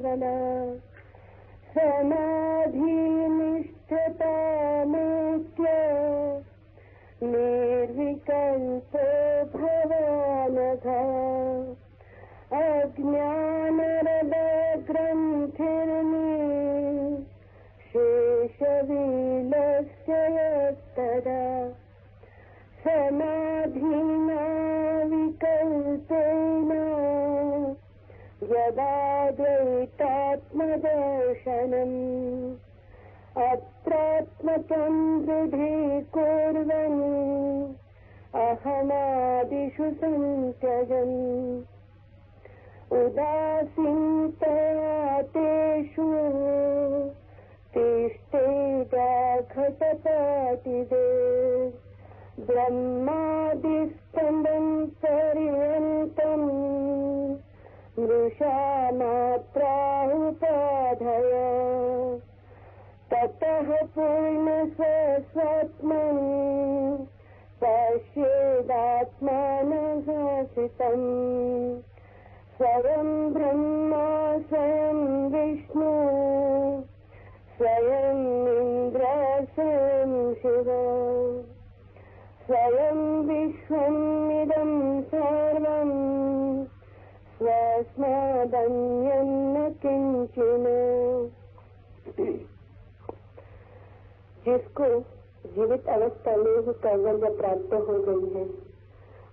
केवला समाधिनिष्ठता मुख्य निर्विकल्पो भवानघा अज्ञानरदग्रन्थिर्नि शेषविलस्य यत्तदा समाधिना विकल्पेन यदा द्वैतात्मदर्शनम् अत्रात्मकं दृढीकुर्वन् अहमादिषु संत्यजन् उदासीनतया तेषु तिष्ठेदाघटपाटिदे ब्रह्मादिस्कन्दं पर्यन्तम् मृषा उपाधय ततः पूर्णस्वस्वत्मन् पश्येदात्मानभासितम् स्वयं ब्रह्मा स्वयं विष्णु स्वयं इन्द्र स्वयं शिव स्वयं विश्वमिदं सर्वं स्वस्मादन्यं न किंचन। जिसको जीवित अवस्था में ही कैवल्य प्राप्त हो गई है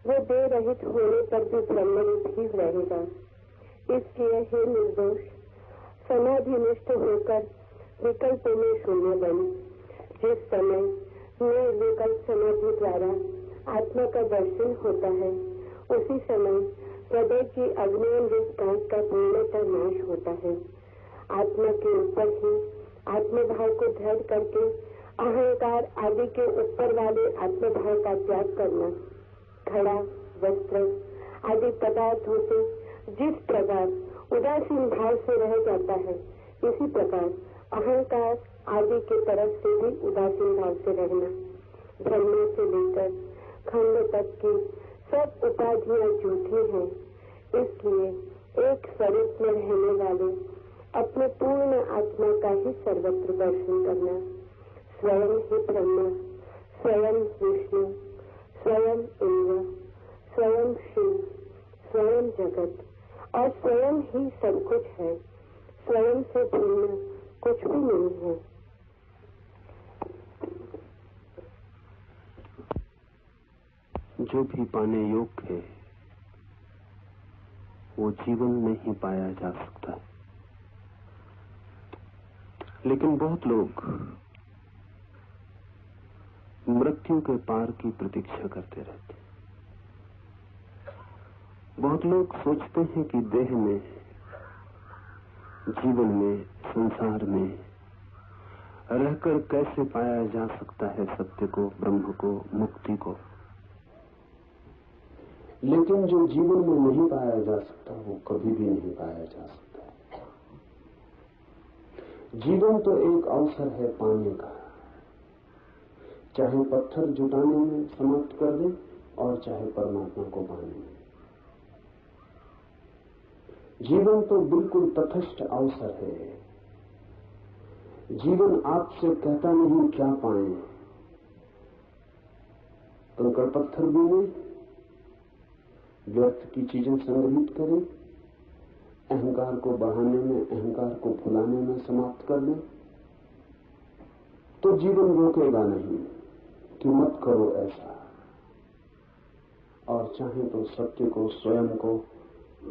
वो देह रहित होने पर भी ब्रह्मरूप ही रहेगा। इसलिए हे निर्दोष समाधिनिष्ठ होकर विकल्प में शून्य बने। जिस समय निर्विकल्प समाधि द्वारा आत्मा का दर्शन होता है उसी समय हृदय की अज्ञान रूप कांच का पूर्णतः नाश होता है। आत्मा के ऊपर ही आत्मभाव को धैर्य करके अहंकार आदि के ऊपर वाले आत्मभाव का त्याग करना घड़ा वस्त्र आदि पदार्थों से जिस प्रकार उदासीन भाव से रह जाता है इसी प्रकार अहंकार आदि की तरफ से भी उदासीन भाव से रहना। ब्रह्मा से लेकर खंड तक की सब उपाधियां झूठी हैं। इसलिए एक स्वरूप में रहने वाले अपने पूर्ण आत्मा का ही सर्वत्र दर्शन करना। स्वयं ही ब्रह्मा स्वयं विष्णु स्वयं इंद्र स्वयं शिव स्वयं जगत और स्वयं ही सब कुछ है। स्वयं से भिन्न कुछ भी नहीं है। जो भी पाने योग्य है वो जीवन में ही पाया जा सकता है, लेकिन बहुत लोग मृत्यु के पार की प्रतीक्षा करते रहते हैं। बहुत लोग सोचते हैं कि देह में, जीवन में, संसार में रहकर कैसे पाया जा सकता है सत्य को, ब्रह्म को, मुक्ति को। लेकिन जो जीवन में नहीं पाया जा सकता वो कभी भी नहीं पाया जा सकता। जीवन तो एक अवसर है पाने का, चाहे पत्थर जुटाने में समाप्त कर दे और चाहे परमात्मा को पाने में। जीवन तो बिल्कुल तटस्थ अवसर है। जीवन आपसे कहता नहीं क्या पाए, कंकड़ पत्थर बीने, व्यर्थ की चीजें संग्रहित करें, अहंकार को बढ़ाने में, अहंकार को फुलाने में समाप्त कर दें, तो जीवन रोकेगा नहीं कि मत करो ऐसा। और चाहे तो सत्य को, स्वयं को,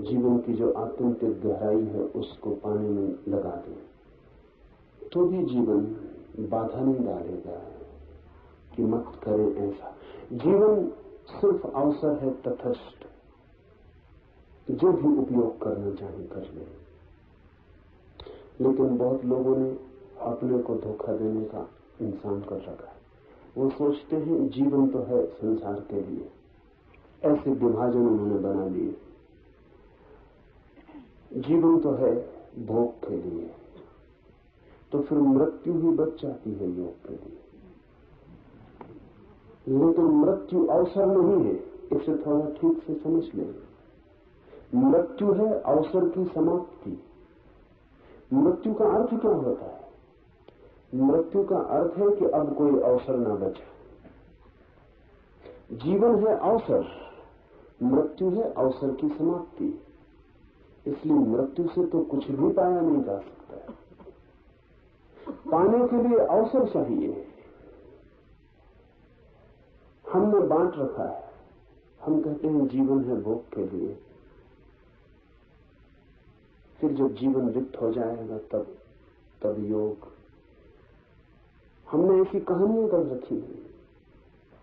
जीवन की जो आत्यंतिक गहराई है उसको पाने में लगा दें, तो भी जीवन बाधा नहीं डालेगा कि मत करें ऐसा। जीवन सिर्फ अवसर है तटस्थ, जो भी उपयोग करना चाहे कर ले। लेकिन बहुत लोगों ने अपने को धोखा देने का इंसान कर रखा है। वो सोचते हैं जीवन तो है संसार के लिए, ऐसे विभाजन उन्होंने बना लिए। जीवन तो है भोग के लिए, तो फिर मृत्यु ही बच जाती है योग के लिए। लेकिन मृत्यु अवसर नहीं है, इसे थोड़ा ठीक से समझ लें। मृत्यु है अवसर की समाप्ति। मृत्यु का अर्थ क्या होता है? मृत्यु का अर्थ है कि अब कोई अवसर ना बचे। जीवन है अवसर, मृत्यु है अवसर की समाप्ति। इसलिए मृत्यु से तो कुछ भी पाया नहीं जा सकता। पाने के लिए अवसर चाहिए। हमने बांट रखा है। हम कहते हैं जीवन है भोग के लिए, फिर जब जीवन रिक्त हो जाएगा तब योग। हमने ऐसी कहानियां कर रखी है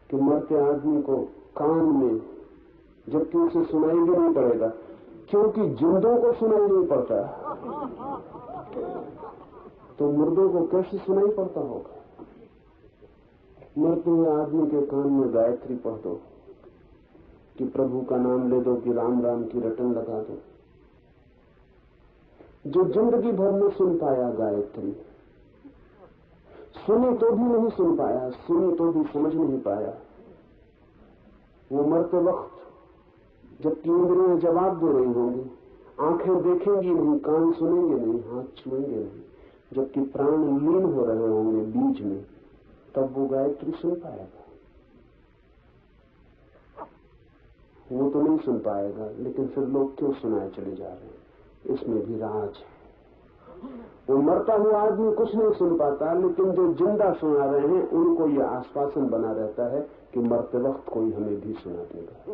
कि मरते आदमी को कान में, जबकि उसे सुनाई भी नहीं पड़ेगा, क्योंकि जिंदों को सुनाई नहीं पड़ता, तो मुर्दों को कैसे सुनाई पड़ता होगा। मरते हुए आदमी के कान में गायत्री पढ़ दो, कि प्रभु का नाम ले दो, कि राम राम की रटन लगा दो। जो जिंदगी भर में सुन पाया गायत्री, सुनी तो भी नहीं सुन पाया, सुनी तो भी समझ नहीं पाया, वो मरते वक्त जब इंद्रियां जवाब दे रही होंगी, आंखें देखेंगी नहीं, कान सुनेंगे नहीं, हाथ छुएंगे नहीं, जबकि प्राण लीन हो रहे होंगे बीच में, तब वो गायत्री सुन पाएगा। वो तो नहीं सुन पाएगा, लेकिन फिर लोग क्यों सुनाए चले जा रहे हैं? इसमें भी राज है। वो मरता हुआ आदमी कुछ नहीं सुन पाता, लेकिन जो जिंदा सुना रहे हैं उनको यह आश्वासन बना रहता है कि मरते वक्त कोई हमें भी सुना देगा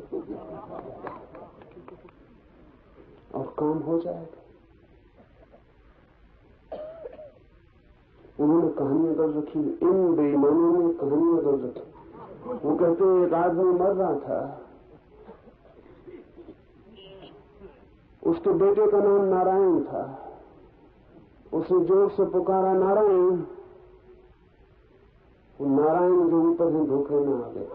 और काम हो जाएगा। उन्होंने कहानियां कर रखी, इन बेईमानों ने कहानियां कर रखी। वो कहते हैं एक आदमी मर रहा था, उसके बेटे का नाम नारायण था। उसने जोर से पुकारा नारायण, वो नारायण जो ऊपर से धोखे में आ गए।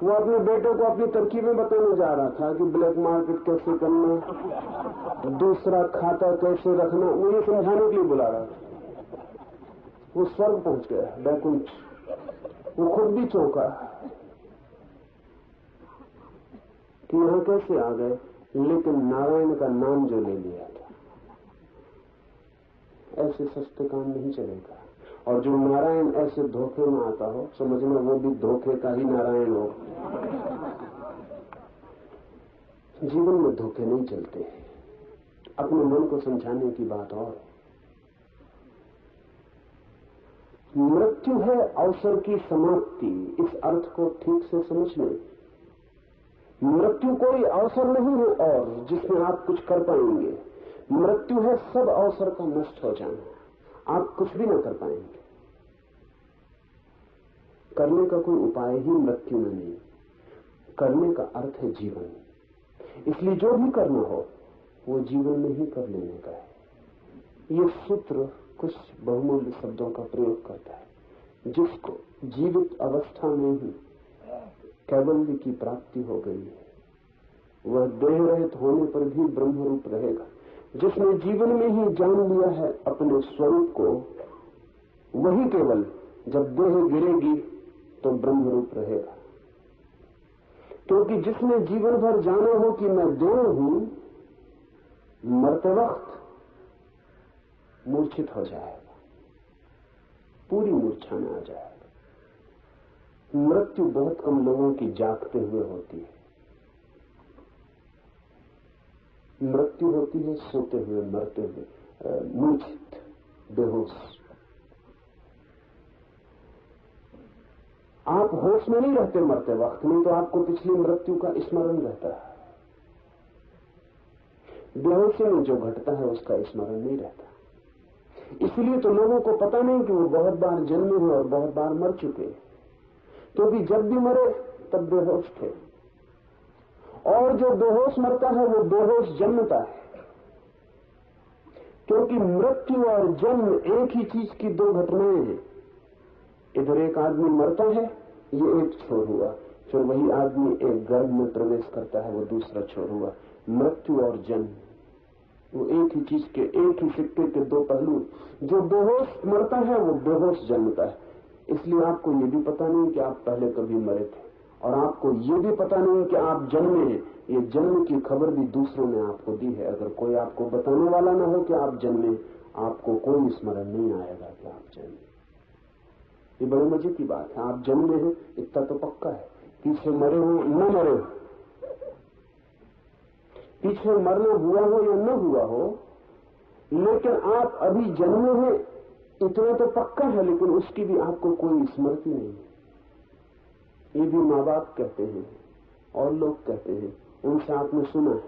वो अपने बेटे को अपनी तरकीबें बताने जा रहा था कि ब्लैक मार्केट कैसे करना, दूसरा खाता कैसे रखना, वो ये समझाने के लिए बुला रहा था। वो स्वर्ग पहुंच गया, बैकुंठ। वो खुद भी चौंका कि यहां कैसे आ गए, लेकिन नारायण का नाम जो ले लिया था। ऐसे सस्ते काम नहीं चलेगा। और जो नारायण ऐसे धोखे में आता हो, समझना वो भी धोखे का ही नारायण हो। जीवन में धोखे नहीं चलते। अपने मन को समझाने की बात और। मृत्यु है अवसर की समाप्ति, इस अर्थ को ठीक से समझ लें। मृत्यु कोई अवसर नहीं है और जिसमें आप कुछ कर पाएंगे। मृत्यु है सब अवसर का नष्ट हो जाना। आप कुछ भी न कर पाएंगे। करने का कोई उपाय ही मृत्यु में नहीं। करने का अर्थ है जीवन। इसलिए जो भी करना हो वो जीवन में ही कर लेने का है। ये सूत्र कुछ बहुमूल्य शब्दों का प्रयोग करता है। जिसको जीवित अवस्था में ही कैवल्य की प्राप्ति हो गई है, वह देह रहित होने पर भी ब्रह्म रूप रहेगा। जिसने जीवन में ही जान लिया है अपने स्वरूप को, वही केवल जब देह गिरेगी तो ब्रह्म रूप रहेगा। क्योंकि जिसने जीवन भर जाना हो कि मैं देह हूं, मरते वक्त मूर्छित हो जाएगा, पूरी मूर्छा में आ जाएगा। मृत्यु बहुत कम लोगों की जागते हुए होती है। मृत्यु होती है सोते हुए, मरते हुए, मूर्छित, बेहोश। आप होश में नहीं रहते मरते वक्त में, तो आपको पिछली मृत्यु का स्मरण रहता है। बेहोशी में जो घटता है उसका स्मरण नहीं रहता। इसलिए तो लोगों को पता नहीं कि वो बहुत बार जन्मे हुए और बहुत बार मर चुके, क्योंकि जब भी मरे तब बेहोश थे। और जो बेहोश मरता है वो बेहोश जन्मता है। क्योंकि मृत्यु और जन्म एक ही चीज की दो घटनाएं हैं। इधर एक आदमी मरता है, ये एक छोर हुआ, फिर वही आदमी एक गर्भ में प्रवेश करता है, वो दूसरा छोर हुआ। मृत्यु और जन्म वो एक ही चीज के, एक ही सिक्के के दो पहलू। जो बेहोश मरता है वो बेहोश जन्मता है। इसलिए आपको ये भी पता नहीं कि आप पहले कभी मरे थे, और आपको ये भी पता नहीं कि आप जन्मे हैं। ये जन्म की खबर भी दूसरों ने आपको दी है। अगर कोई आपको बताने वाला ना हो कि आप जन्मे, आपको कोई स्मरण नहीं आएगा कि आप जन्मे। ये बड़े मजे की बात है। आप जन्मे हैं इतना तो पक्का है, पीछे मरे हो न मरे हो, पीछे मरना हुआ हो या न हुआ हो, लेकिन आप अभी जन्मे हैं इतना तो पक्का है, लेकिन उसकी भी आपको कोई स्मृति नहीं है। ये भी माँ बाप कहते हैं और लोग कहते हैं, उनसे आपने सुना है।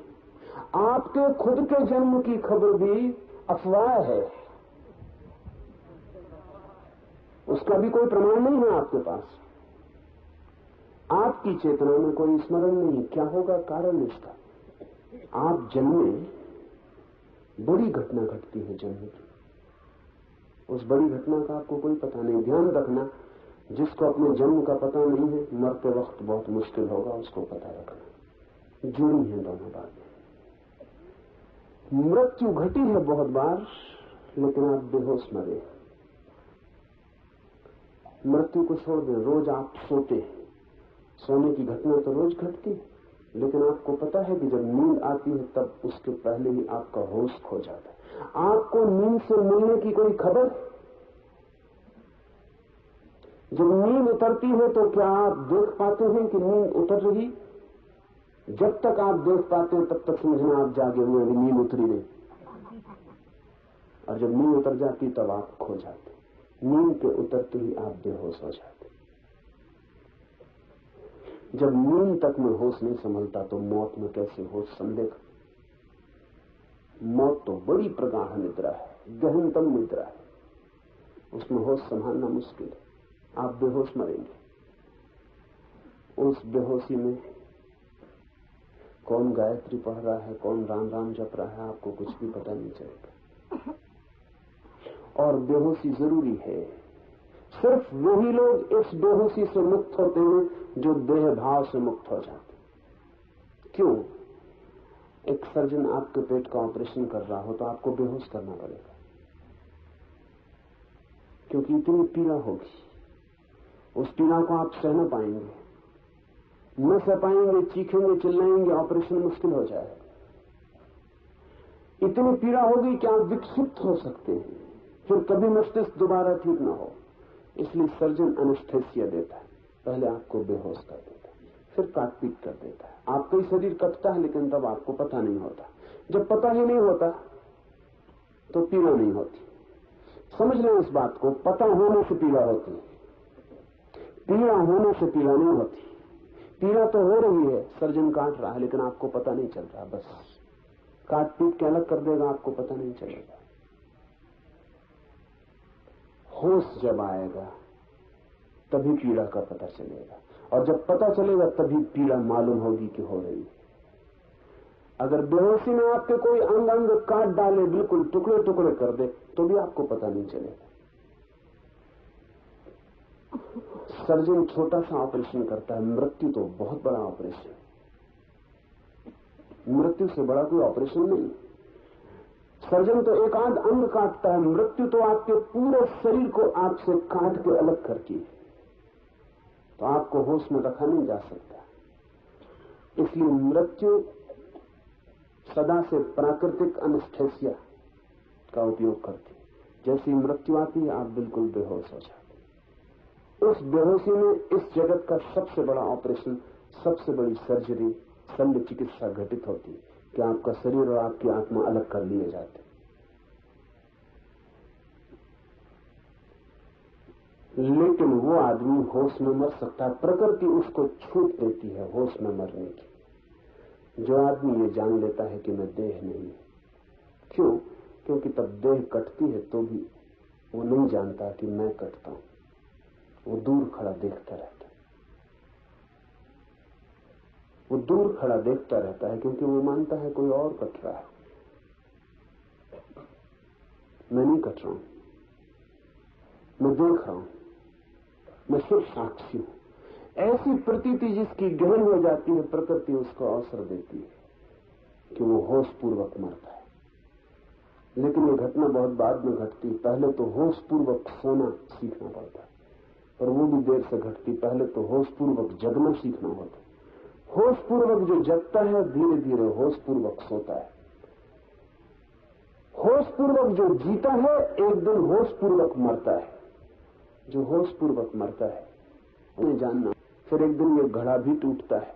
आपके खुद के जन्म की खबर भी अफवाह है, उसका भी कोई प्रमाण नहीं है आपके पास। आपकी चेतना में कोई स्मरण नहीं। क्या होगा कारण इसका? आप जन्मे, बड़ी घटना घटती है जन्म की, उस बड़ी घटना का आपको कोई पता नहीं। ध्यान रखना, जिसको अपने जन्म का पता नहीं है, मरते वक्त बहुत मुश्किल होगा उसको पता रखना। जुड़ी है दोनों बातें। मृत्यु घटी है बहुत बार, लेकिन आप बेहोश मरे। मृत्यु को छोड़ दें, रोज आप सोते हैं, सोने की घटना तो रोज घटती है, लेकिन आपको पता है कि जब नींद आती है तब उसके पहले ही आपका होश खो जाता है। आपको नींद से मिलने की कोई खबर? जब नींद उतरती है तो क्या आप देख पाते हैं कि नींद उतर रही? जब तक आप देख पाते हैं तब तक समझना आप जागे हुए, नींद उतरी नहीं। और जब नींद उतर जाती तब आप खो जाते। नींद के उतरते ही आप बेहोश हो जाते। जब नींद तक में होश नहीं संभलता तो मौत में कैसे होश संभलेगा? मौत तो बड़ी प्रगाढ़ निद्रा है, गहनतम निद्रा है, उसमें होश संभालना मुश्किल है। आप बेहोश मरेंगे। उस बेहोशी में कौन गायत्री पढ़ रहा है, कौन राम राम जप रहा है, आपको कुछ भी पता नहीं चलेगा। और बेहोशी जरूरी है। सिर्फ वही लोग इस बेहोशी से मुक्त होते हैं जो देह भाव से मुक्त हो जाते। क्यों? एक सर्जन आपके पेट का ऑपरेशन कर रहा हो तो आपको बेहोश करना पड़ेगा, क्योंकि इतनी पीड़ा होगी, उस पीड़ा को आप सह न पाएंगे, न सह पाएंगे, चीखेंगे, चिल्लाएंगे, ऑपरेशन मुश्किल हो जाएगा। इतनी पीड़ा होगी कि आप विक्षिप्त हो सकते हैं, फिर कभी मस्तिष्क दोबारा ठीक ना हो। इसलिए सर्जन एनेस्थेसिया देता है, पहले आपको बेहोश कर देता है, फिर काट पीट कर देता है। आपका ही शरीर कटता है, लेकिन तब आपको पता नहीं होता। जब पता ही नहीं होता तो पीड़ा नहीं होती। समझ लें इस बात को, पता होने से पीड़ा होती है, पीड़ा होने से पीड़ा नहीं होती। पीड़ा तो हो रही है, सर्जन काट रहा है, लेकिन आपको पता नहीं चल रहा। बस काट पीट के अलग कर देगा, आपको पता नहीं चलेगा। होश जब आएगा तभी पीड़ा का पता चलेगा, और जब पता चलेगा तभी पीड़ा मालूम होगी कि हो रही है। अगर बेहोशी में आपके कोई अंग अंग काट डाले, बिल्कुल टुकड़े टुकड़े कर दे, तो भी आपको पता नहीं चलेगा। सर्जन छोटा सा ऑपरेशन करता है, मृत्यु तो बहुत बड़ा ऑपरेशन। मृत्यु से बड़ा कोई ऑपरेशन नहीं। सर्जन तो एक आध अंग काटता है, मृत्यु तो आपके पूरे शरीर को आपसे काट के अलग करती है, तो आपको होश में रखा नहीं जा सकता। इसलिए मृत्यु सदा से प्राकृतिक एनेस्थेसिया का उपयोग करती है। जैसी मृत्यु आती है आप बिल्कुल बेहोश हो जाते। उस बेहोशी में इस जगत का सबसे बड़ा ऑपरेशन, सबसे बड़ी सर्जरी, शल्य चिकित्सा घटित होती है कि आपका शरीर और आपकी आत्मा अलग कर लिए जाते। लेकिन वो आदमी होश में मर सकता है, प्रकृति उसको छूट देती है होश में मरने की। जो आदमी ये जान लेता है कि मैं देह नहीं। क्यों? क्योंकि तब देह कटती है तो भी वो नहीं जानता कि मैं कटता हूं, वो दूर खड़ा देखता रहता है। वो दूर खड़ा देखता रहता है क्योंकि वो मानता है कोई और कट रहा है, मैं नहीं कट रहा हूं, मैं देख रहा हूं, मैं सिर्फ साक्षी हूं। ऐसी प्रतीति जिसकी गहन हो जाती है, प्रकृति उसको अवसर देती है कि वो होश पूर्वक मरता है। लेकिन ये घटना बहुत बाद में घटती है, पहले तो होश पूर्वक सोना सीखना पड़ता है। पर वो भी देर से घटती। पहले तो होशपूर्वक जगना सीखना होता। होशपूर्वक जो जगता है धीरे धीरे होशपूर्वक सोता है। होशपूर्वक जो जीता है एक दिन होशपूर्वक मरता है। जो होशपूर्वक मरता है उन्हें जानना, फिर एक दिन ये घड़ा भी टूटता है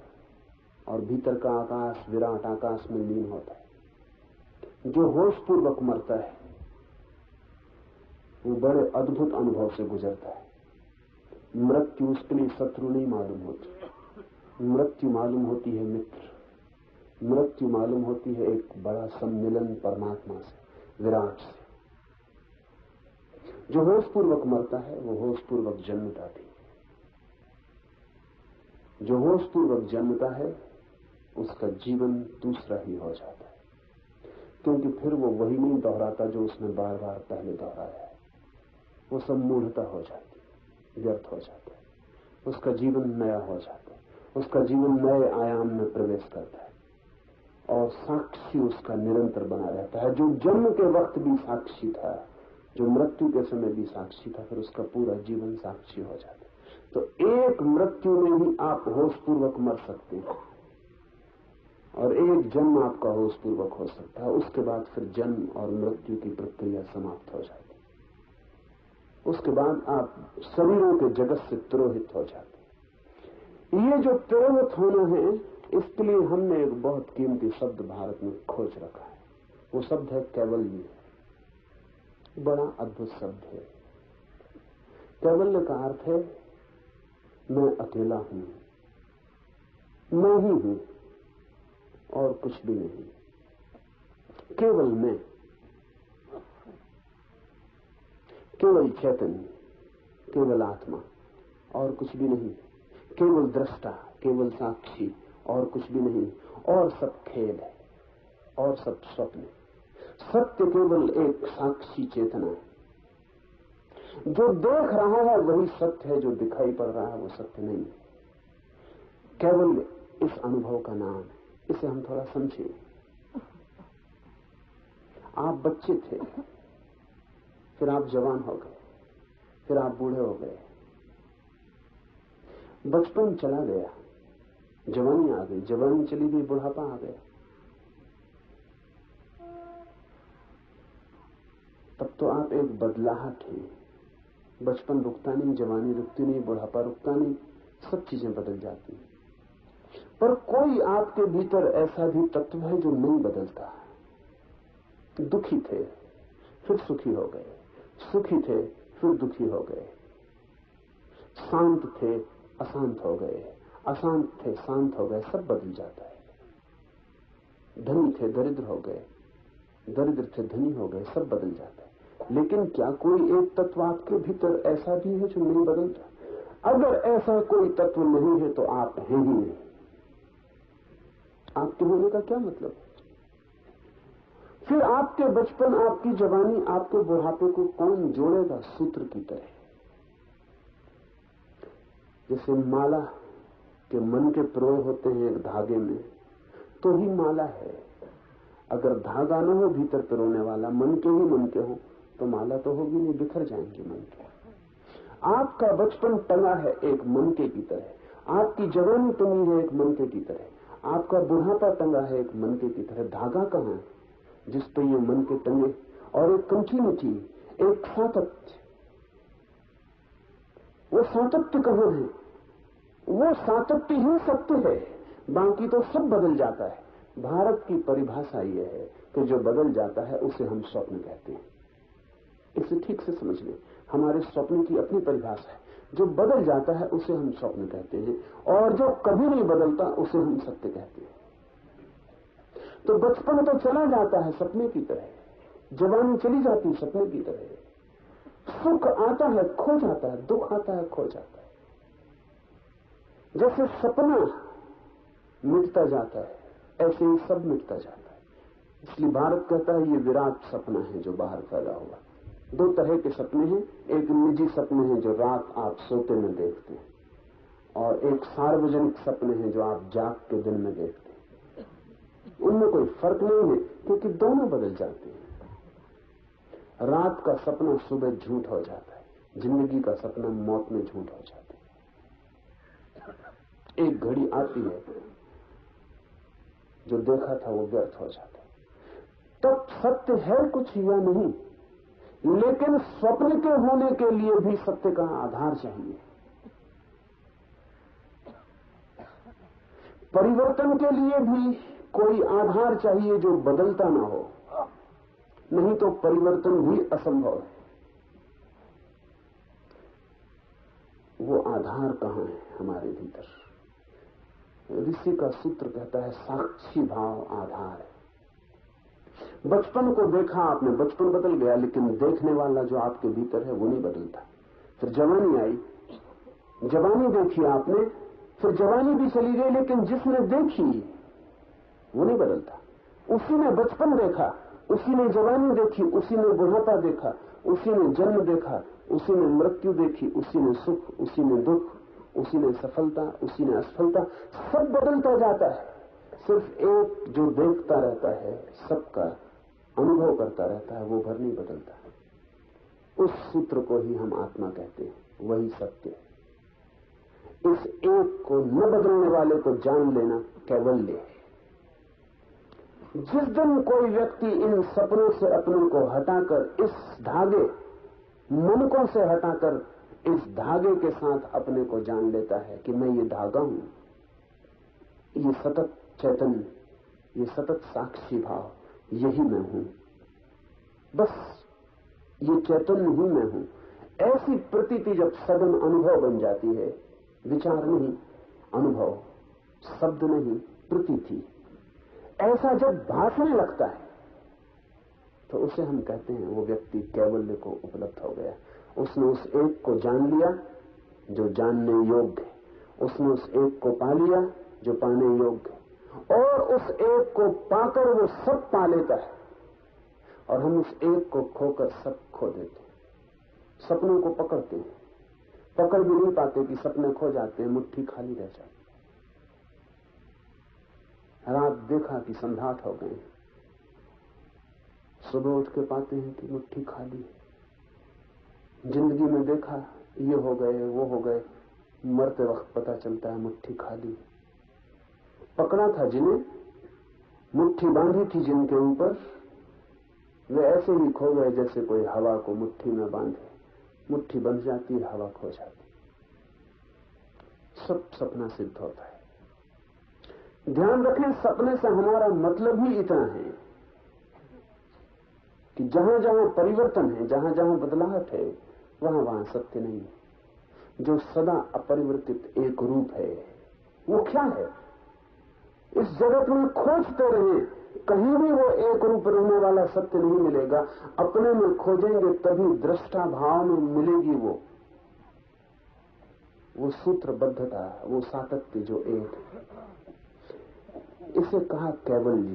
और भीतर का आकाश विराट आकाश में लीन होता है। जो होशपूर्वक मरता है वो बड़े अद्भुत अनुभव से गुजरता है। मृत्यु उसके लिए शत्रु नहीं मालूम होती। मृत्यु मालूम होती है मित्र। मृत्यु मालूम होती है एक बड़ा सम्मिलन परमात्मा से, विराट से। जो होशपूर्वक मरता है वो होशपूर्वक जन्मता भी। जो होशपूर्वक जन्मता है उसका जीवन दूसरा ही हो जाता है, क्योंकि फिर वो वही नहीं दोहराता जो उसने बार बार पहले दोहराया है। वो सब मूढ़ता हो जाती, व्यर्थ हो जाता है। उसका जीवन नया हो जाता है। उसका जीवन नए आयाम में प्रवेश करता है और साक्षी उसका निरंतर बना रहता है। जो जन्म के वक्त भी साक्षी था, जो मृत्यु के समय भी साक्षी था, फिर उसका पूरा जीवन साक्षी हो जाता है। तो एक मृत्यु में ही आप होशपूर्वक मर सकते हैं और एक जन्म आपका होशपूर्वक हो सकता है। उसके बाद फिर जन्म और मृत्यु की प्रक्रिया समाप्त हो जाती है। उसके बाद आप शरीरों के जगत से तिरोहित हो जाते हैं। ये जो तिरोहित होना है, इसके लिए हमने एक बहुत कीमती शब्द भारत में खोज रखा है। वो शब्द है कैवल्य। बड़ा अद्भुत शब्द है। कैवल्य का अर्थ है मैं अकेला हूं, मैं ही हूं और कुछ भी नहीं। केवल मैं, केवल चैतन्य, केवल आत्मा और कुछ भी नहीं। केवल दृष्टा, केवल साक्षी और कुछ भी नहीं। और सब खेल है और सब स्वप्न। सत्य केवल एक साक्षी चेतना है। जो देख रहा है वही सत्य है, जो दिखाई पड़ रहा है वो सत्य नहीं है। केवल इस अनुभव का नाम है। इसे हम थोड़ा समझें। आप बच्चे थे, फिर आप जवान हो गए, फिर आप बूढ़े हो गए। बचपन चला गया, जवानी आ गई, जवानी चली गई, बुढ़ापा आ गया। तब तो आप एक बदलाहट हैं। बचपन रुकता नहीं, जवानी रुकती नहीं, बुढ़ापा रुकता नहीं, सब चीजें बदल जाती हैं। पर कोई आपके भीतर ऐसा भी तत्व है जो नहीं बदलता। दुखी थे फिर सुखी हो गए, सुखी थे फिर दुखी हो गए, शांत थे अशांत हो गए, अशांत थे शांत हो गए, सब बदल जाता है। धनी थे दरिद्र हो गए, दरिद्र थे धनी हो गए, सब बदल जाता है। लेकिन क्या कोई एक तत्व आपके भीतर ऐसा भी है जो नहीं बदलता? अगर ऐसा कोई तत्व नहीं है तो आप हैं ही नहीं। आपके होने का क्या मतलब? फिर आपके बचपन, आपकी जवानी, आपके बुढ़ापे को कौन जोड़ेगा सूत्र की तरह? जैसे माला के मन के पिरोए होते हैं एक धागे में, तो ही माला है। अगर धागा न हो भीतर पिरोने वाला, मन के ही मन के हो, तो माला तो होगी नहीं, बिखर जाएंगे मन के। आपका बचपन टंगा है एक मनके की तरह, आपकी जवानी टंगी है एक मनके की तरह, आपका बुढ़ापा टंगा है एक मनके की तरह। धागा कहां है जिस पे ये मनके टंगे? और एक कंटिन्यूटी, एक सातत्य, वो सातत्य कहां है? वो सातत्य ही सत्य है, बाकी तो सब बदल जाता है। भारत की परिभाषा यह है कि जो बदल जाता है उसे हम स्वप्न कहते हैं। इसे ठीक से समझ लें। हमारे स्वप्न की अपनी परिभाषा है। जो बदल जाता है उसे हम स्वप्न कहते हैं और जो कभी नहीं बदलता उसे हम सत्य कहते हैं। तो बचपन तो चला जाता है सपने की तरह, जवानी चली जाती है सपने की तरह, सुख आता है खो जाता है, दुख आता है खो जाता है। जैसे सपना मिटता जाता है ऐसे ही सब मिटता जाता है। इसलिए भारत कहता है ये विराट सपना है जो बाहर फैला हुआ। दो तरह के सपने हैं, एक निजी सपने हैं जो रात आप सोते में देखते हैं, और एक सार्वजनिक सपने हैं जो आप जाग के दिन में देखते हैं। उनमें कोई फर्क नहीं है क्योंकि दोनों बदल जाते हैं। रात का सपना सुबह झूठ हो जाता है, जिंदगी का सपना मौत में झूठ हो जाता है। एक घड़ी आती है जो देखा था वो व्यर्थ हो जाता है। तब सत्य है कुछ या नहीं, लेकिन स्वप्न के होने के लिए भी सत्य का आधार चाहिए। परिवर्तन के लिए भी कोई आधार चाहिए जो बदलता ना हो, नहीं तो परिवर्तन भी असंभव है। वो आधार कहां है हमारे भीतर? ऋषि का सूत्र कहता है साक्षी भाव आधार है। बचपन को देखा आपने, बचपन बदल गया, लेकिन देखने वाला जो आपके भीतर है वो नहीं बदलता। फिर जवानी आई, जवानी देखी आपने, फिर जवानी भी चली गई, लेकिन जिसने देखी वो नहीं बदलता। उसी ने बचपन देखा, उसी ने जवानी देखी, उसी ने बुढ़ापा देखा, उसी ने जन्म देखा, उसी ने मृत्यु देखी, उसी ने सुख, उसी ने दुख, उसी ने सफलता, उसी ने असफलता। सब बदलता जाता है, सिर्फ एक जो देखता रहता है, सबका अनुभव करता रहता है, वो भर नहीं बदलता। उस सूत्र को ही हम आत्मा कहते हैं, वही सत्य है। इस एक को न बदलने वाले को जान लेना कैवल्य है। जिस दिन कोई व्यक्ति इन सपनों से अपने को हटाकर, इस धागे मनकों से हटाकर इस धागे के साथ अपने को जान लेता है कि मैं ये धागा हूं, ये सतत चैतन्य, ये सतत साक्षी भाव, यही मैं हूं, बस ये चैतन्य ही मैं हूं, ऐसी प्रतीति जब सदन अनुभव बन जाती है, विचार नहीं अनुभव, शब्द नहीं प्रतीति, ऐसा जब भासने लगता है तो उसे हम कहते हैं वो व्यक्ति कैवल्य को उपलब्ध हो गया। उसने उस एक को जान लिया जो जानने योग्य है, उसने उस एक को पा लिया जो पाने योग्य है, और उस एक को पाकर वो सब पा लेता है, और हम उस एक को खोकर सब खो देते हैं। सपनों को पकड़ते हैं, पकड़ भी नहीं पाते कि सपने खो जाते हैं, मुट्ठी खाली रह जाती। रात देखा कि संध्याट हो गए, सुबह उठ के पाते हैं कि मुट्ठी खाली है। जिंदगी में देखा ये हो गए वो हो गए, मरते वक्त पता चलता है मुट्ठी खाली। पकड़ा था जिन्हें, मुट्ठी बांधी थी जिनके ऊपर, वे ऐसे ही खो गए जैसे कोई हवा को मुट्ठी में बांधे, मुट्ठी बंध जाती है, हवा खो जाती। सब सपना सिद्ध होता है। ध्यान रखें, सपने से हमारा मतलब ही इतना है कि जहां जहां परिवर्तन है, जहां जहां बदलाव है, वहां वहां सत्य नहीं है। जो सदा अपरिवर्तित एक रूप है, वो क्या है? इस जगत में खोजते रहे, कहीं भी वो एक रूप रहने वाला सत्य नहीं मिलेगा। अपने में खोजेंगे तभी दृष्टा भाव में मिलेगी वो सूत्रबद्धता, वो सातत्य जो एक है। इसे कहा कैवल्य।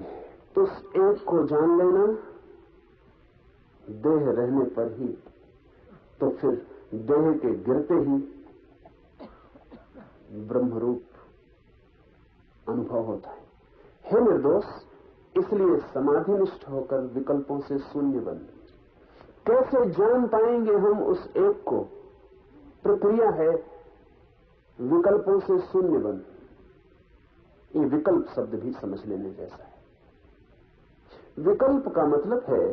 उस एक को जान लेना देह रहने पर ही, तो फिर देह के गिरते ही ब्रह्मरूप अनुभव होता है। हे निर्दोष, इसलिए समाधिनिष्ठ होकर विकल्पों से शून्य बन। कैसे जान पाएंगे हम उस एक को? प्रक्रिया है विकल्पों से शून्य बन। ये विकल्प शब्द भी समझ लेने जैसा है। विकल्प का मतलब है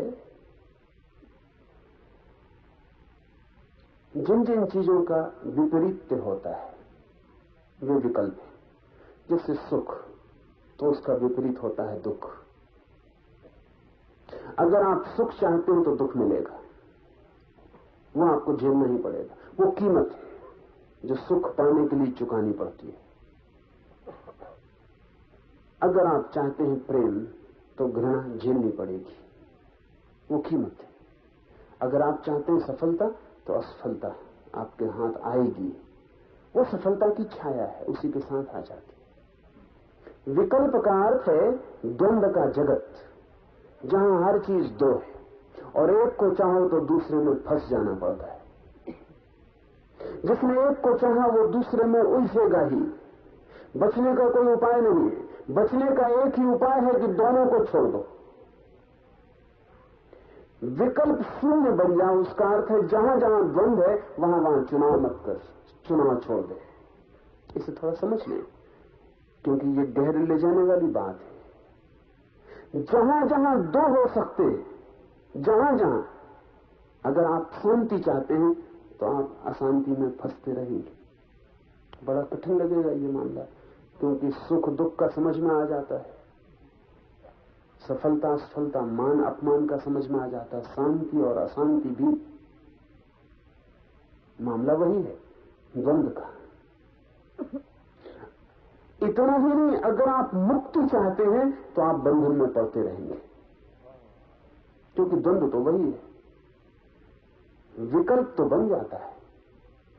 जिन जिन चीजों का विपरीत होता है वे विकल्प है। जैसे सुख, तो उसका विपरीत होता है दुख। अगर आप सुख चाहते हो तो दुख मिलेगा, वो आपको झेलना ही पड़ेगा। वो कीमत है जो सुख पाने के लिए चुकानी पड़ती है। अगर आप चाहते हैं प्रेम तो घृणा झेलनी पड़ेगी, वो कीमत है। अगर आप चाहते हैं सफलता तो असफलता आपके हाथ आएगी, वो सफलता की छाया है, उसी के साथ आ जाती है। विकल्प का अर्थ है द्वंद्व का जगत, जहां हर चीज दो है और एक को चाहो तो दूसरे में फंस जाना पड़ता है। जिसने एक को चाहा वो दूसरे में उलझेगा ही, बचने का कोई उपाय नहीं है। बचने का एक ही उपाय है कि दोनों को छोड़ दो। विकल्प शून्य बन जाए, उसका अर्थ है जहां जहां द्वंद्व है वहां वहां चुनाव मत कर, चुनाव छोड़ दे। इसे थोड़ा समझ लें, क्योंकि ये गहरे ले जाने वाली बात है। जहां जहां दो हो सकते, जहां जहां अगर आप शांति चाहते हैं तो आप अशांति में फंसते रहेंगे। बड़ा कठिन लगेगा ये मामला, क्योंकि सुख दुख का समझ में आ जाता है, सफलता असफलता मान अपमान का समझ में आ जाता है, शांति और अशांति भी मामला वही है, द्वंद्व का। इतना ही नहीं, अगर आप मुक्ति चाहते हैं तो आप बंधन में पड़ते रहेंगे, क्योंकि द्वंद्व तो वही है। विकल्प तो बन जाता है,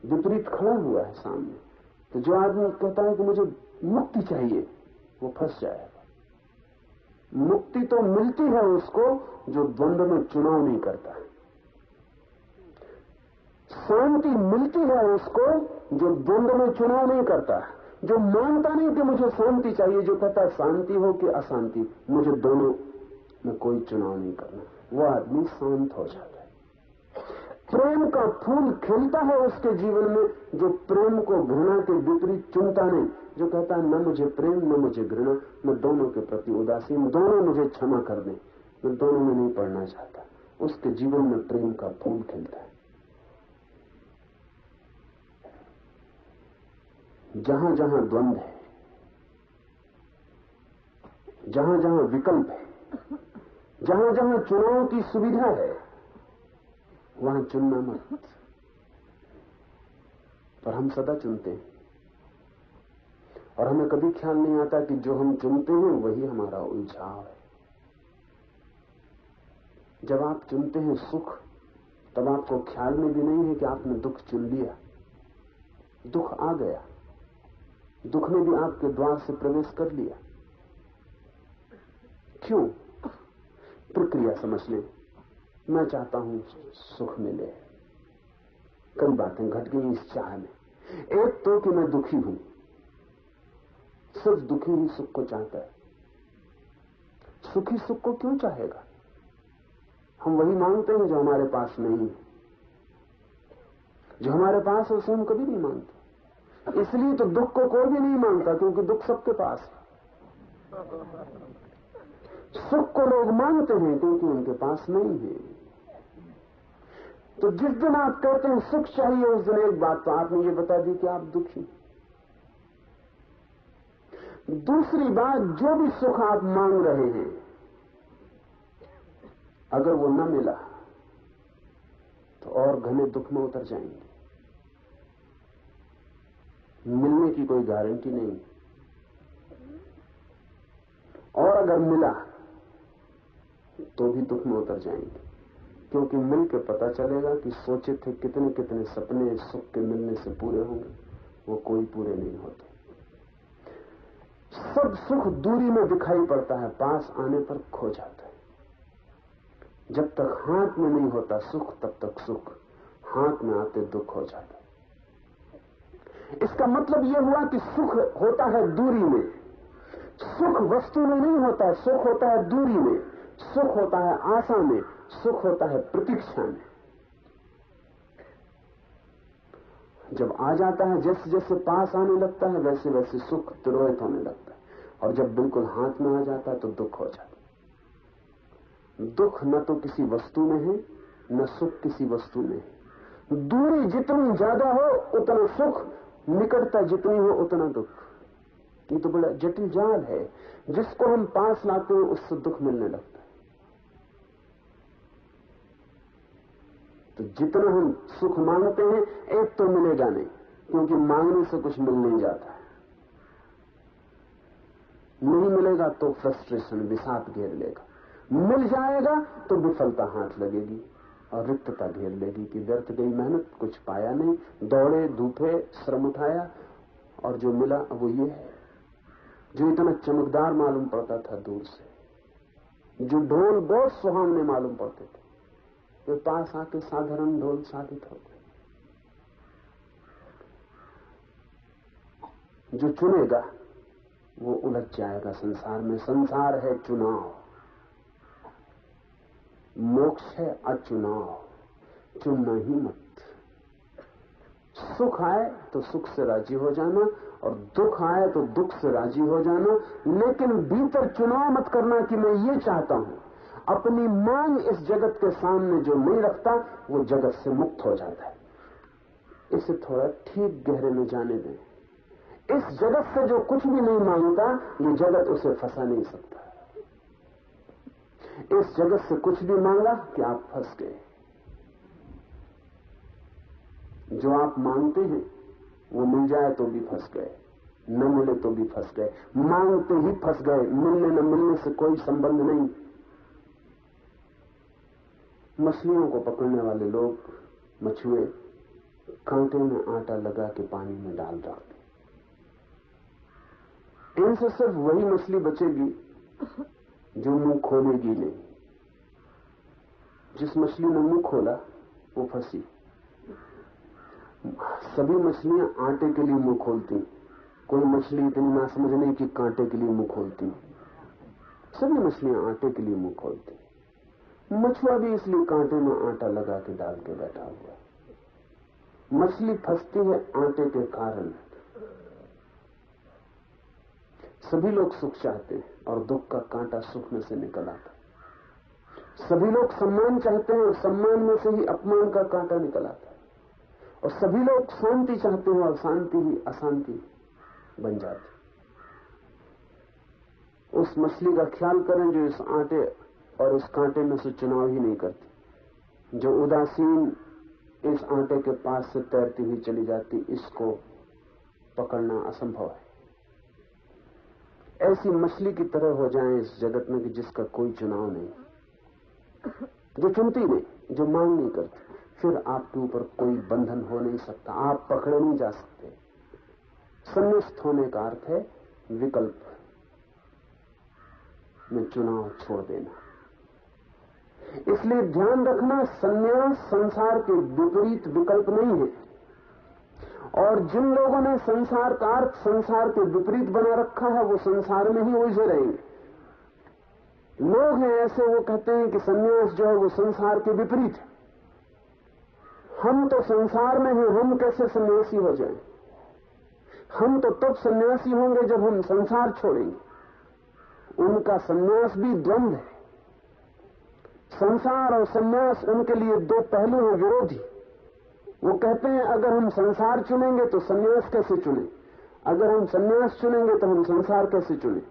विपरीत खड़ा हुआ है सामने, तो जो आदमी कहता है कि मुझे मुक्ति चाहिए वो फंस जाएगा। मुक्ति तो मिलती है उसको जो द्वंद्व में चुनाव नहीं करता। शांति मिलती है उसको जो द्वंद्व में चुनाव नहीं करता, जो मानता नहीं कि मुझे शांति चाहिए, जो कहता शांति हो कि अशांति, मुझे दोनों में कोई चुनाव नहीं करना, वो आदमी शांत हो जाता है। प्रेम का फूल खिलता है उसके जीवन में, जो प्रेम को घृणा के विपरीत चुनता नहीं, जो कहता है न मुझे प्रेम न मुझे घृणा, मैं दोनों के प्रति उदासीन, दोनों मुझे क्षमा कर दें, मैं दोनों में नहीं पड़ना चाहता, उसके जीवन में प्रेम का फूल खिलता है। जहां जहां द्वंद्व है, जहां जहां विकल्प है, जहां जहां चुनाव की सुविधा है, वहां चुनना मत। पर हम सदा चुनते हैं और हमें कभी ख्याल नहीं आता कि जो हम चुनते हैं वही हमारा उलझाव है। जब आप चुनते हैं सुख, तब आपको ख्याल में भी नहीं है कि आपने दुख चुन लिया। दुख आ गया, दुख ने भी आपके द्वार से प्रवेश कर लिया। क्यों? प्रक्रिया समझ लें। मैं चाहता हूं सुख मिले, कई बातें घट गई इस चाह में। एक तो कि मैं दुखी हूं, सिर्फ दुखी ही सुख को चाहता है। सुखी सुख को क्यों चाहेगा? हम वही मांगते हैं जो हमारे पास नहीं है। जो हमारे पास है उसे हम कभी नहीं मांगते। इसलिए तो दुख को कोई भी नहीं मांगता, क्योंकि दुख सबके पास है। सुख को लोग मांगते हैं क्योंकि उनके पास नहीं है। तो जिस दिन आप कहते हैं सुख चाहिए, उस दिन एक बात तो आपने ये बता दी कि आप दुखी। दूसरी बात, जो भी सुख आप मांग रहे हैं, अगर वो न मिला तो और घने दुख में उतर जाएंगे। मिलने की कोई गारंटी नहीं, और अगर मिला तो भी दुख में उतर जाएंगे, क्योंकि मिलकर पता चलेगा कि सोचे थे कितने कितने सपने सुख के मिलने से पूरे होंगे, वो कोई पूरे नहीं होते। सब सुख दूरी में दिखाई पड़ता है, पास आने पर खो जाता है। जब तक हाथ में नहीं होता सुख, तब तक सुख, हाथ में आते दुख हो जाता है। इसका मतलब यह हुआ कि सुख होता है दूरी में। सुख वस्तु में नहीं होता, सुख होता है दूरी में, सुख होता है आशा में, सुख होता है प्रतीक्षा में। जब आ जाता है, जैसे जैसे पास आने लगता है, वैसे वैसे सुख तिरोहित होने लगता है, और जब बिल्कुल हाथ में आ जाता है तो दुख हो जाता है। दुख न तो किसी वस्तु में है, न सुख किसी वस्तु में है। दूरी जितनी ज्यादा हो उतना सुख, निकटता जितनी हो उतना दुख। ये तो बड़ा जटिल जाल है। जिसको हम पास लाते हैं उससे दुख मिलने लगता है। तो जितना हम सुख मांगते हैं, एक तो मिलेगा नहीं, क्योंकि मांगने से कुछ मिल नहीं जाता है। नहीं मिलेगा तो फ्रस्ट्रेशन, विषाद घेर लेगा। मिल जाएगा तो विफलता हाथ लगेगी और रिक्तता घेर लेगी कि व्यर्थ गई मेहनत, कुछ पाया नहीं, दौड़े धूपे श्रम उठाया और जो मिला वो ये है। जो इतना चमकदार मालूम पड़ता था दूर से, जो ढोल बहुत सुहावने मालूम पड़ते थे, वे पास आके साधारण ढोल साबित हो गए। जो चुनेगा वो उलझ जाएगा संसार में। संसार है चुनाव। मोक्ष है अचुनाव, चुनना ही मत। सुख आए तो सुख से राजी हो जाना और दुख आए तो दुख से राजी हो जाना, लेकिन भीतर चुनाव मत करना कि मैं ये चाहता हूं। अपनी मांग इस जगत के सामने जो नहीं रखता वो जगत से मुक्त हो जाता है। इसे थोड़ा ठीक गहरे में जाने दें। इस जगत से जो कुछ भी नहीं मांगता, ये जगत उसे फंसा नहीं सकता। इस जगत से कुछ भी मांगा कि आप फंस गए। जो आप मांगते हैं वो मिल जाए तो भी फंस गए, न मिले तो भी फंस गए। मांगते ही फंस गए, मिलने न मिलने से कोई संबंध नहीं। मछलियों को पकड़ने वाले लोग मछुए कांटे में आटा लगा के पानी में डाल रखते। इनसे सिर्फ वही मछली बचेगी जो मुंह खोलेगी नहीं। जिस मछली ने मुंह खोला वो फंसी। सभी मछलियां आटे के लिए मुंह खोलती, कोई मछली इतनी ना समझ नहीं कि कांटे के लिए मुंह खोलती। सभी मछलियां आटे के लिए मुंह खोलती। मछुआ भी इसलिए कांटे में आटा लगा के डाल के बैठा हुआ। मछली फंसती है आटे के कारण। सभी लोग सुख चाहते हैं और दुख का कांटा सुख में से निकल आता। सभी लोग सम्मान चाहते हैं और सम्मान में से ही अपमान का कांटा निकल आता है। और सभी लोग शांति चाहते हैं और शांति ही अशांति बन जाती। उस मछली का ख्याल करें जो इस आटे और इस कांटे में से चुनाव ही नहीं करती, जो उदासीन इस आटे के पास से तैरती हुई चली जाती। इसको पकड़ना असंभव है। ऐसी मछली की तरह हो जाएं इस जगत में कि जिसका कोई चुनाव नहीं, जो चुनती नहीं, जो मांग नहीं करती। फिर आपके ऊपर कोई बंधन हो नहीं सकता, आप पकड़े नहीं जा सकते। संन्यास्त होने का अर्थ है विकल्प में चुनाव छोड़ देना। इसलिए ध्यान रखना, संन्यास संसार के विपरीत विकल्प नहीं है। और जिन लोगों ने संसार का अर्थ संसार के विपरीत बना रखा है वो संसार में ही उलझे रहेंगे। लोग हैं ऐसे, वो कहते हैं कि संन्यास जो है वो संसार के विपरीत है। हम तो संसार में हैं, हम कैसे सन्यासी हो जाएं? हम तो तब सन्यासी होंगे जब हम संसार छोड़ेंगे। उनका सन्यास भी द्वंद्व है। संसार और सन्यास उनके लिए दो पहलू हैं, विरोधी। वो कहते हैं अगर हम संसार चुनेंगे तो सन्यास कैसे चुने, अगर हम सन्यास चुनेंगे तो हम संसार कैसे चुने।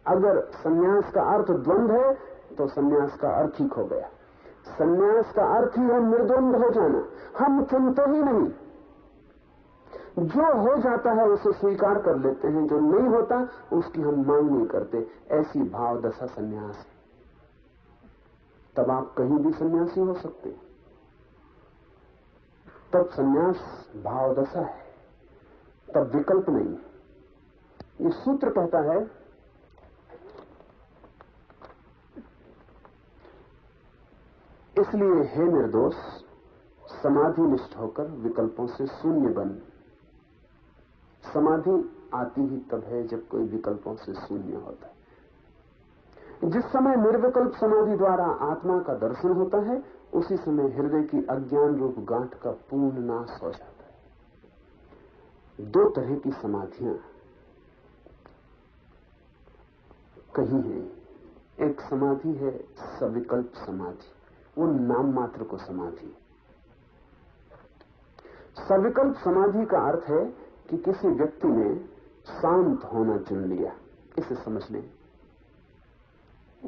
अगर सन्यास का अर्थ द्वंद्व है तो सन्यास का अर्थ ही खो गया। सन्यास का अर्थ ही है निर्द्वंद हो जाना। हम चुनते ही नहीं, जो हो जाता है उसे स्वीकार कर लेते हैं, जो नहीं होता उसकी हम मांग नहीं करते। ऐसी भाव दशा सन्यास है। तब आप कहीं भी सन्यासी हो सकते हैं। तब सन्यास भाव दशा है, तब विकल्प नहीं। ये सूत्र कहता है इसलिए हे निर्दोष, समाधि निष्ठ होकर विकल्पों से शून्य बन। समाधि आती ही तब है जब कोई विकल्पों से शून्य होता है। जिस समय निर्विकल्प समाधि द्वारा आत्मा का दर्शन होता है उसी समय हृदय की अज्ञान रूप गांठ का पूर्ण नाश हो जाता है। दो तरह की समाधियां कहीं हैं। एक समाधि है सविकल्प समाधि, वो नाम मात्र को समाधि। सविकल्प समाधि का अर्थ है कि किसी व्यक्ति ने शांत होना चुन लिया। इसे समझ लें।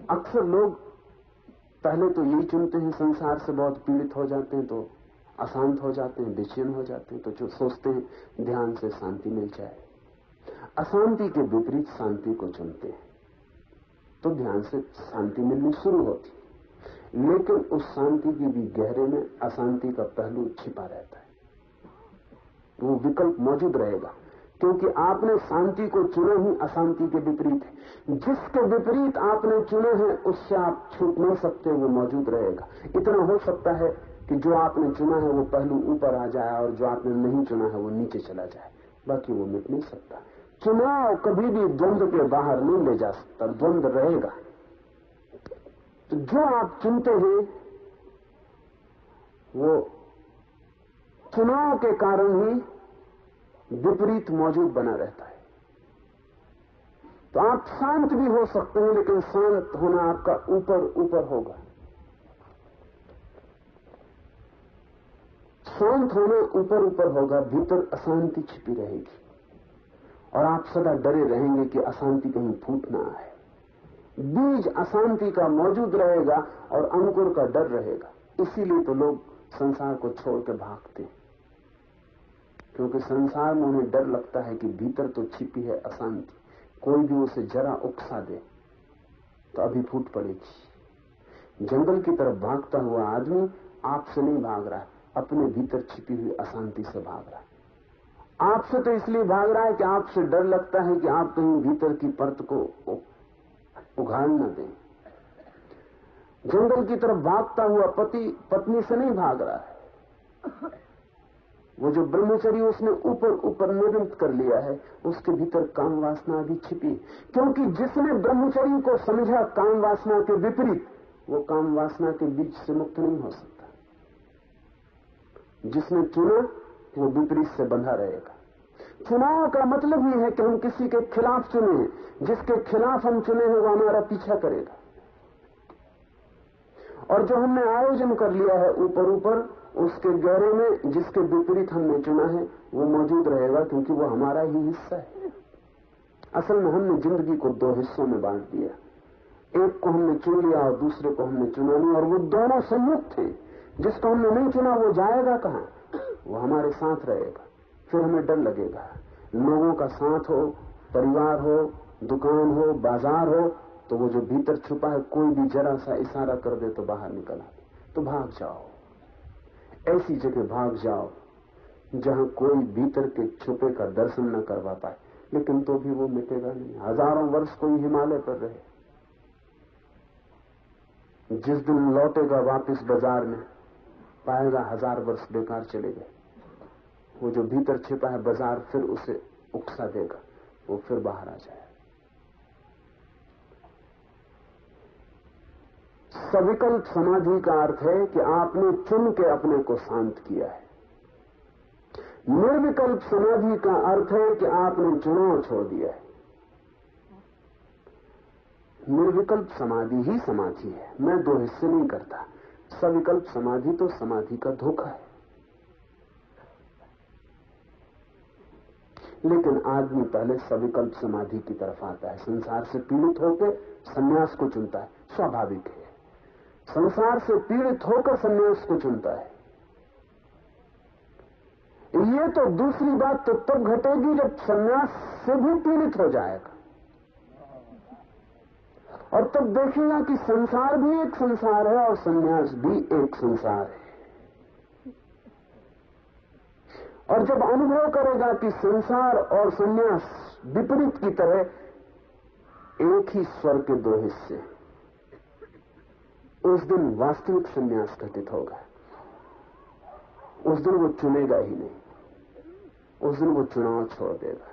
अक्सर लोग पहले तो यही चुनते हैं, संसार से बहुत पीड़ित हो जाते हैं तो अशांत हो जाते हैं, बेचैन हो जाते हैं, तो जो सोचते हैं ध्यान से शांति मिल जाए। अशांति के विपरीत शांति को चुनते हैं तो ध्यान से शांति मिलनी शुरू होती। लेकिन उस शांति की भी गहरे में अशांति का पहलू छिपा रहता है। वो विकल्प मौजूद रहेगा क्योंकि आपने शांति को चुना ही अशांति के विपरीत है। जिसके विपरीत आपने चुना है उससे आप छूट नहीं सकते, वो मौजूद रहेगा। इतना हो सकता है कि जो आपने चुना है वो पहलू ऊपर आ जाए और जो आपने नहीं चुना है वो नीचे चला जाए, बाकी वो मिट नहीं सकता। चुनाव कभी भी द्वंद्व के बाहर नहीं ले जा सकता, द्वंद्व रहेगा। तो जो आप चुनते हैं वो चुनाव के कारण ही विपरीत मौजूद बना रहता है। तो आप शांत भी हो सकते हैं, लेकिन शांत होना आपका ऊपर ऊपर होगा। शांत होना ऊपर ऊपर होगा, भीतर अशांति छिपी रहेगी और आप सदा डरे रहेंगे कि अशांति कहीं फूट ना आए। बीज अशांति का मौजूद रहेगा और अंकुर का डर रहेगा। इसीलिए तो लोग संसार को छोड़ के भागते हैं, क्योंकि संसार में उन्हें डर लगता है कि भीतर तो छिपी है अशांति, कोई भी उसे जरा उकसा दे तो अभी फूट पड़ेगी। जंगल की तरफ भागता हुआ आदमी आपसे नहीं भाग रहा है, अपने भीतर छिपी हुई अशांति से भाग रहा है। आपसे तो इसलिए भाग रहा है कि आपसे डर लगता है कि आप कहीं भीतर की परत को उघाड़ न दें। जंगल की तरफ भागता हुआ पति पत्नी से नहीं भाग रहा है। वो जो ब्रह्मचर्य उसने ऊपर ऊपर निर्मित कर लिया है, उसके भीतर काम वासना भी छिपी, क्योंकि जिसने ब्रह्मचर्य को समझा काम वासना के विपरीत, वो काम वासना के बीच से मुक्त नहीं हो सकता। जिसने चुना वो विपरीत से बंधा रहेगा। चुनाव का मतलब ही है कि हम किसी के खिलाफ चुने हैं, जिसके खिलाफ हम चुने हैं वो हमारा पीछा करेगा। और जो हमने आयोजन कर लिया है ऊपर ऊपर, उसके गहरे में जिसके विपरीत हमने चुना है वो मौजूद रहेगा, क्योंकि वो हमारा ही हिस्सा है। असल में हमने जिंदगी को दो हिस्सों में बांट दिया, एक को हमने चुन लिया और दूसरे को हमने चुना नहीं, और वो दोनों संयुक्त थे। जिसको हमने नहीं चुना वो जाएगा कहां? वो हमारे साथ रहेगा। फिर हमें डर लगेगा। लोगों का साथ हो, परिवार हो, दुकान हो, बाजार हो, तो वो जो भीतर छुपा है कोई भी जरा सा इशारा कर दे तो बाहर निकल आए। तो भाग जाओ, ऐसी जगह भाग जाओ जहां कोई भीतर के छुपे का दर्शन न करवा पाए। लेकिन तो भी वो मिटेगा नहीं। हजारों वर्ष कोई हिमालय पर रहे, जिस दिन लौटेगा वापस बाजार में पाएगा 1000 वर्ष बेकार चले गए। वो जो भीतर छिपा है बाजार फिर उसे उकसा देगा, वो फिर बाहर आ जाए। सविकल्प समाधि का अर्थ है कि आपने चुन के अपने को शांत किया है। निर्विकल्प समाधि का अर्थ है कि आपने चुनाव छोड़ दिया है। निर्विकल्प समाधि ही समाधि है, मैं दो हिस्से नहीं करता। सविकल्प समाधि तो समाधि का धोखा है। लेकिन आदमी पहले सविकल्प समाधि की तरफ आता है। संसार से पीड़ित होकर संन्यास को चुनता है, स्वाभाविक है। संसार से पीड़ित होकर संन्यास को चुनता है। ये तो दूसरी बात तो तब घटेगी जब संन्यास से भी पीड़ित हो जाएगा, और तब देखेगा कि संसार भी एक संसार है और संन्यास भी एक संसार है। और जब अनुभव करेगा कि संसार और संन्यास विपरीत की तरह एक ही स्वर के दो हिस्से, उस दिन वास्तविक संन्यास घटित होगा। उस दिन वो चुनेगा ही नहीं, उस दिन वो चुनाव छोड़ देगा।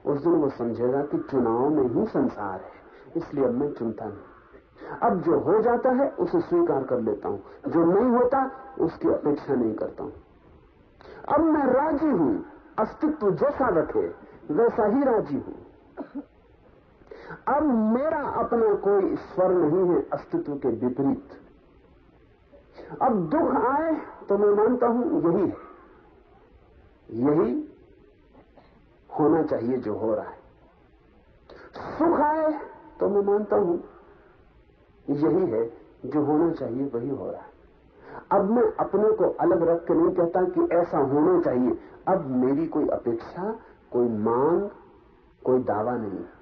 उस दिन वो समझेगा कि चुनाव में ही संसार है, इसलिए अब मैं चुनता नहीं। अब जो हो जाता है उसे स्वीकार कर लेता हूं, जो नहीं होता उसकी अपेक्षा नहीं करता हूं। अब मैं राजी हूं, अस्तित्व जैसा रखे वैसा ही राजी हूं। अब मेरा अपना कोई स्वर नहीं है अस्तित्व के विपरीत। अब दुख आए तो मैं मानता हूं यही है, यही होना चाहिए जो हो रहा है। सुख आए तो मैं मानता हूं यही है जो होना चाहिए, वही हो रहा है। अब मैं अपने को अलग रख के नहीं कहता कि ऐसा होना चाहिए। अब मेरी कोई अपेक्षा, कोई मांग, कोई दावा नहीं है।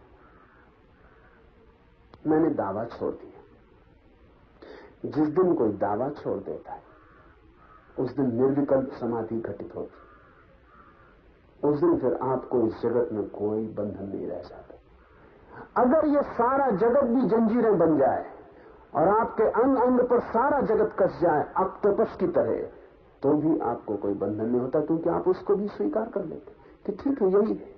मैंने दावा छोड़ दिया। जिस दिन कोई दावा छोड़ देता है उस दिन निर्विकल्प समाधि घटित होती। उस दिन फिर आपको इस जगत में कोई बंधन नहीं रह जाता। अगर ये सारा जगत भी जंजीरें बन जाए और आपके अंग अंग पर सारा जगत कस जाए ऑक्टोपस की तरह, तो भी आपको कोई बंधन नहीं होता, क्योंकि आप उसको भी स्वीकार कर लेते कि ठीक है यही है।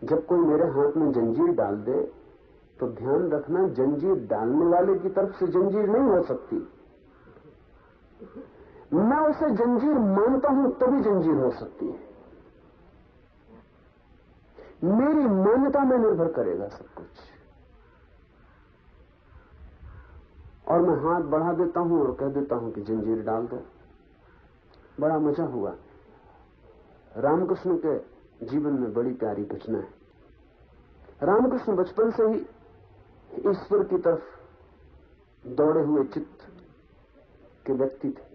जब कोई मेरे हाथ में जंजीर डाल दे तो ध्यान रखना, जंजीर डालने वाले की तरफ से जंजीर नहीं हो सकती। मैं उसे जंजीर मानता हूं तभी जंजीर हो सकती है। मेरी मान्यता में निर्भर करेगा सब कुछ। और मैं हाथ बढ़ा देता हूं और कह देता हूं कि जंजीर डाल दो। बड़ा मजा हुआ। रामकृष्ण के जीवन में बड़ी प्यारी घटना है। रामकृष्ण बचपन से ही ईश्वर की तरफ दौड़े हुए चित्त के व्यक्ति थे।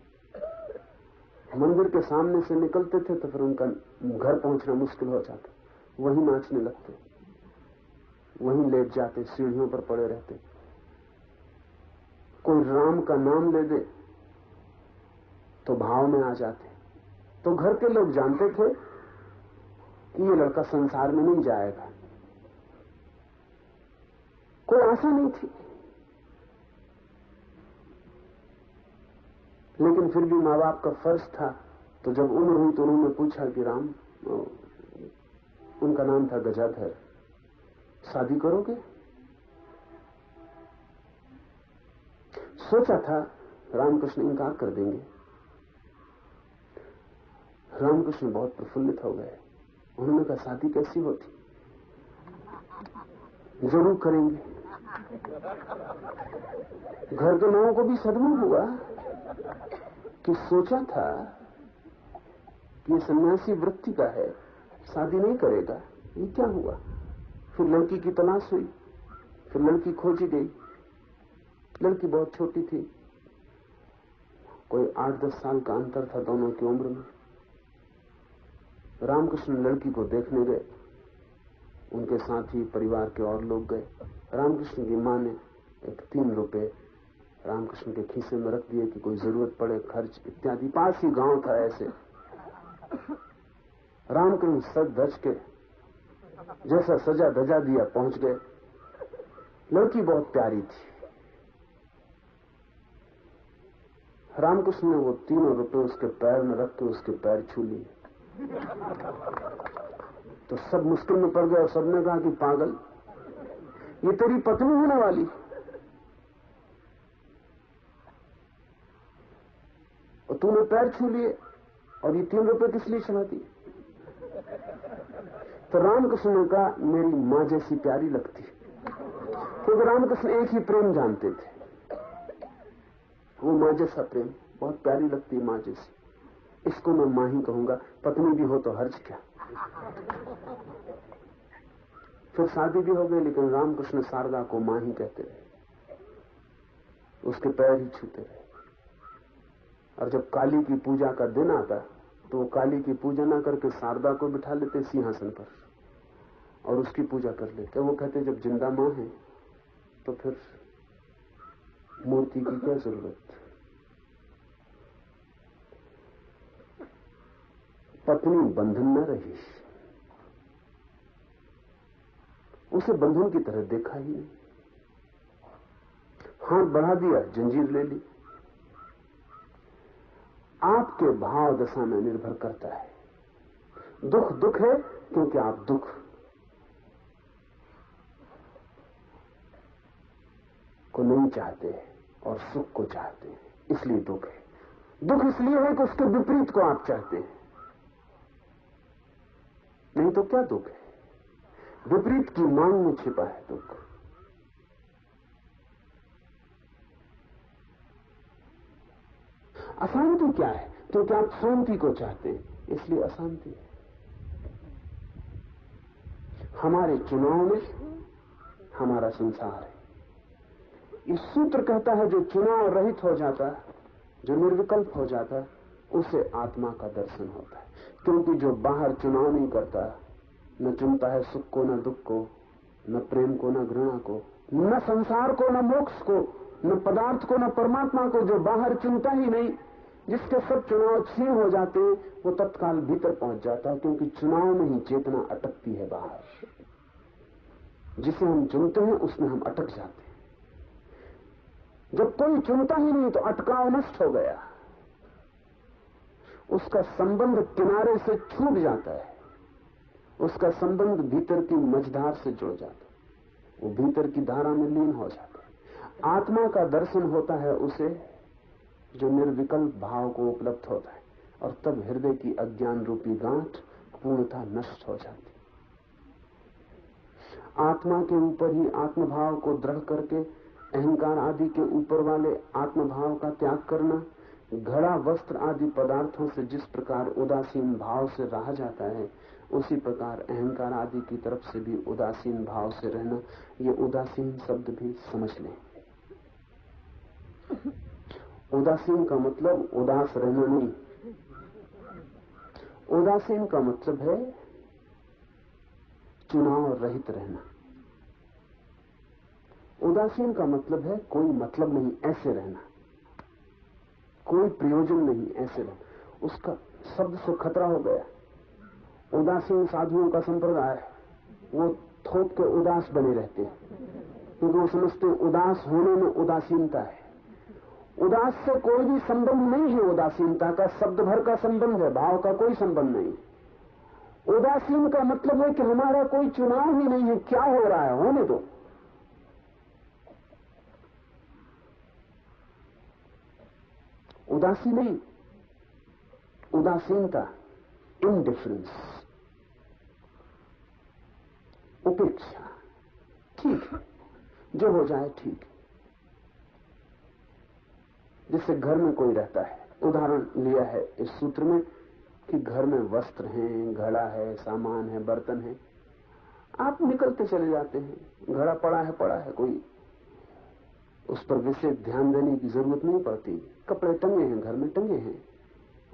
मंदिर के सामने से निकलते थे तो फिर उनका घर पहुंचना मुश्किल हो जाता, वहीं नाचने लगते, वहीं लेट जाते, सीढ़ियों पर पड़े रहते। कोई राम का नाम ले दे तो भाव में आ जाते। तो घर के लोग जानते थे कि ये लड़का संसार में नहीं जाएगा। कोई आशा नहीं थी, लेकिन फिर भी माँ बाप का फर्ज था। तो जब उम्र हुई तो उन्होंने पूछा कि राम, उनका नाम था गजाधर, शादी करोगे? सोचा था रामकृष्ण इनकार कर देंगे। रामकृष्ण बहुत प्रफुल्लित हो गए। उन्होंने कहा, शादी कैसी होती? जरूर करेंगे। घर के लोगों को भी सदमा हुआ कि सोचा था कि ये सन्यासी वृत्ति का है, शादी नहीं करेगा, ये क्या हुआ? फिर लड़की की तलाश हुई, फिर लड़की खोजी गई। लड़की बहुत छोटी थी, कोई 8-10 साल का अंतर था दोनों की उम्र में। रामकृष्ण लड़की को देखने गए, उनके साथ ही परिवार के और लोग गए। रामकृष्ण की मां ने एक 3 रुपए रामकृष्ण के खीसे में रख दिए कि कोई जरूरत पड़े, खर्च इत्यादि। पास ही गांव था ऐसे। रामकृष्ण सज धज के जैसा सजा धजा दिया पहुंच गए। लड़की बहुत प्यारी थी। रामकृष्ण ने वो 3 रुपए उसके पैर में रख के उसके पैर छू लिए। तो सब मुश्किल में पड़ गए और सबने कहा कि पागल, ये तेरी पत्नी होने वाली, और तूने पैर छू लिए और ये 3 रुपए किस लिए चढ़ाती? तो रामकृष्ण ने कहा, मेरी मां जैसी प्यारी लगती। क्योंकि रामकृष्ण एक ही प्रेम जानते थे, वो मां जैसा प्रेम, बहुत प्यारी लगती मां जैसी। इसको मैं मां ही कहूंगा, पत्नी भी हो तो हर्ज क्या। फिर शादी भी हो गई, लेकिन रामकृष्ण शारदा को मां ही कहते रहे, उसके पैर ही छूते रहे। और जब काली की पूजा का दिन आता तो वो काली की पूजा ना करके शारदा को बिठा लेते सिंहासन पर और उसकी पूजा कर लेते। वो कहते जब जिंदा मां है तो फिर मूर्ति की क्या जरूरत। पत्नी बंधन न रही, उसे बंधन की तरह देखा ही नहीं। हाथ बढ़ा दिया, जंजीर ले ली। आपके भाव दशा में निर्भर करता है। दुख दुख है क्योंकि आप दुख को नहीं चाहते और सुख को चाहते हैं, इसलिए दुख है। दुख इसलिए है कि उसके विपरीत को आप चाहते हैं, नहीं तो क्या दुख है? विपरीत की मांग में छिपा है दुख। अशांति क्या है? क्योंकि आप शांति को चाहते हैं, इसलिए अशांति है। हमारे चुनाव में हमारा संसार है। इस सूत्र कहता है जो चुनाव रहित हो जाता है, जो निर्विकल्प हो जाता है, उसे आत्मा का दर्शन होता है। क्योंकि जो बाहर चुनाव नहीं करता, न चुनता है सुख को न दुख को, न प्रेम को न घृणा को, न संसार को न मोक्ष को, न पदार्थ को न परमात्मा को, जो बाहर चुनता ही नहीं, जिसके सब चुनाव छीन हो जाते हैं, वो तत्काल भीतर पहुंच जाता है। क्योंकि चुनाव में ही चेतना अटकती है बाहर। जिसे हम चुनते हैं उसमें हम अटक जाते हैं। जब कोई चुनता ही नहीं तो अटकाव नष्ट हो गया, उसका संबंध किनारे से छूट जाता है, उसका संबंध भीतर की मझधार से जुड़ जाता है। वो भीतर की धारा में लीन हो जाते हैं। आत्मा का दर्शन होता है उसे जो निर्विकल्प भाव को उपलब्ध होता है, और तब हृदय की अज्ञान रूपी गांठ पूर्णतः नष्ट हो जाती। आत्मा के ऊपर ही आत्मभाव को दृढ़ करके अहंकार आदि के ऊपर वाले आत्मभाव का त्याग करना, घड़ा वस्त्र आदि पदार्थों से जिस प्रकार उदासीन भाव से रहा जाता है, उसी प्रकार अहंकार आदि की तरफ से भी उदासीन भाव से रहना। ये उदासीन शब्द भी समझ लें। उदासीन का मतलब उदास रहना नहीं। उदासीन का मतलब है चुनाव रहित रहना। उदासीन का मतलब है कोई मतलब नहीं, ऐसे रहना, कोई प्रयोजन नहीं, ऐसे रहना। उसका शब्द से खतरा हो गया। उदासीन साधुओं का संप्रदाय वो थोप के उदास बने रहते हैं, क्योंकि वो समझते हैं उदास होने में उदासीनता है। उदास से कोई भी संबंध नहीं है। उदासीनता का शब्द भर का संबंध है, भाव का कोई संबंध नहीं। उदासीन का मतलब है कि हमारा कोई चुनाव ही नहीं है, क्या हो रहा है होने दो। उदासी नहीं, उदासीनता, इनडिफरेंस, उपेक्षा। ठीक है, जो हो जाए ठीक है। जिससे घर में कोई रहता है, उदाहरण लिया है इस सूत्र में कि घर में वस्त्र हैं, घड़ा है, सामान है, बर्तन है, आप निकलते चले जाते हैं। घड़ा पड़ा है, कोई उस पर विशेष ध्यान देने की जरूरत नहीं पड़ती। कपड़े टंगे हैं, घर में टंगे हैं,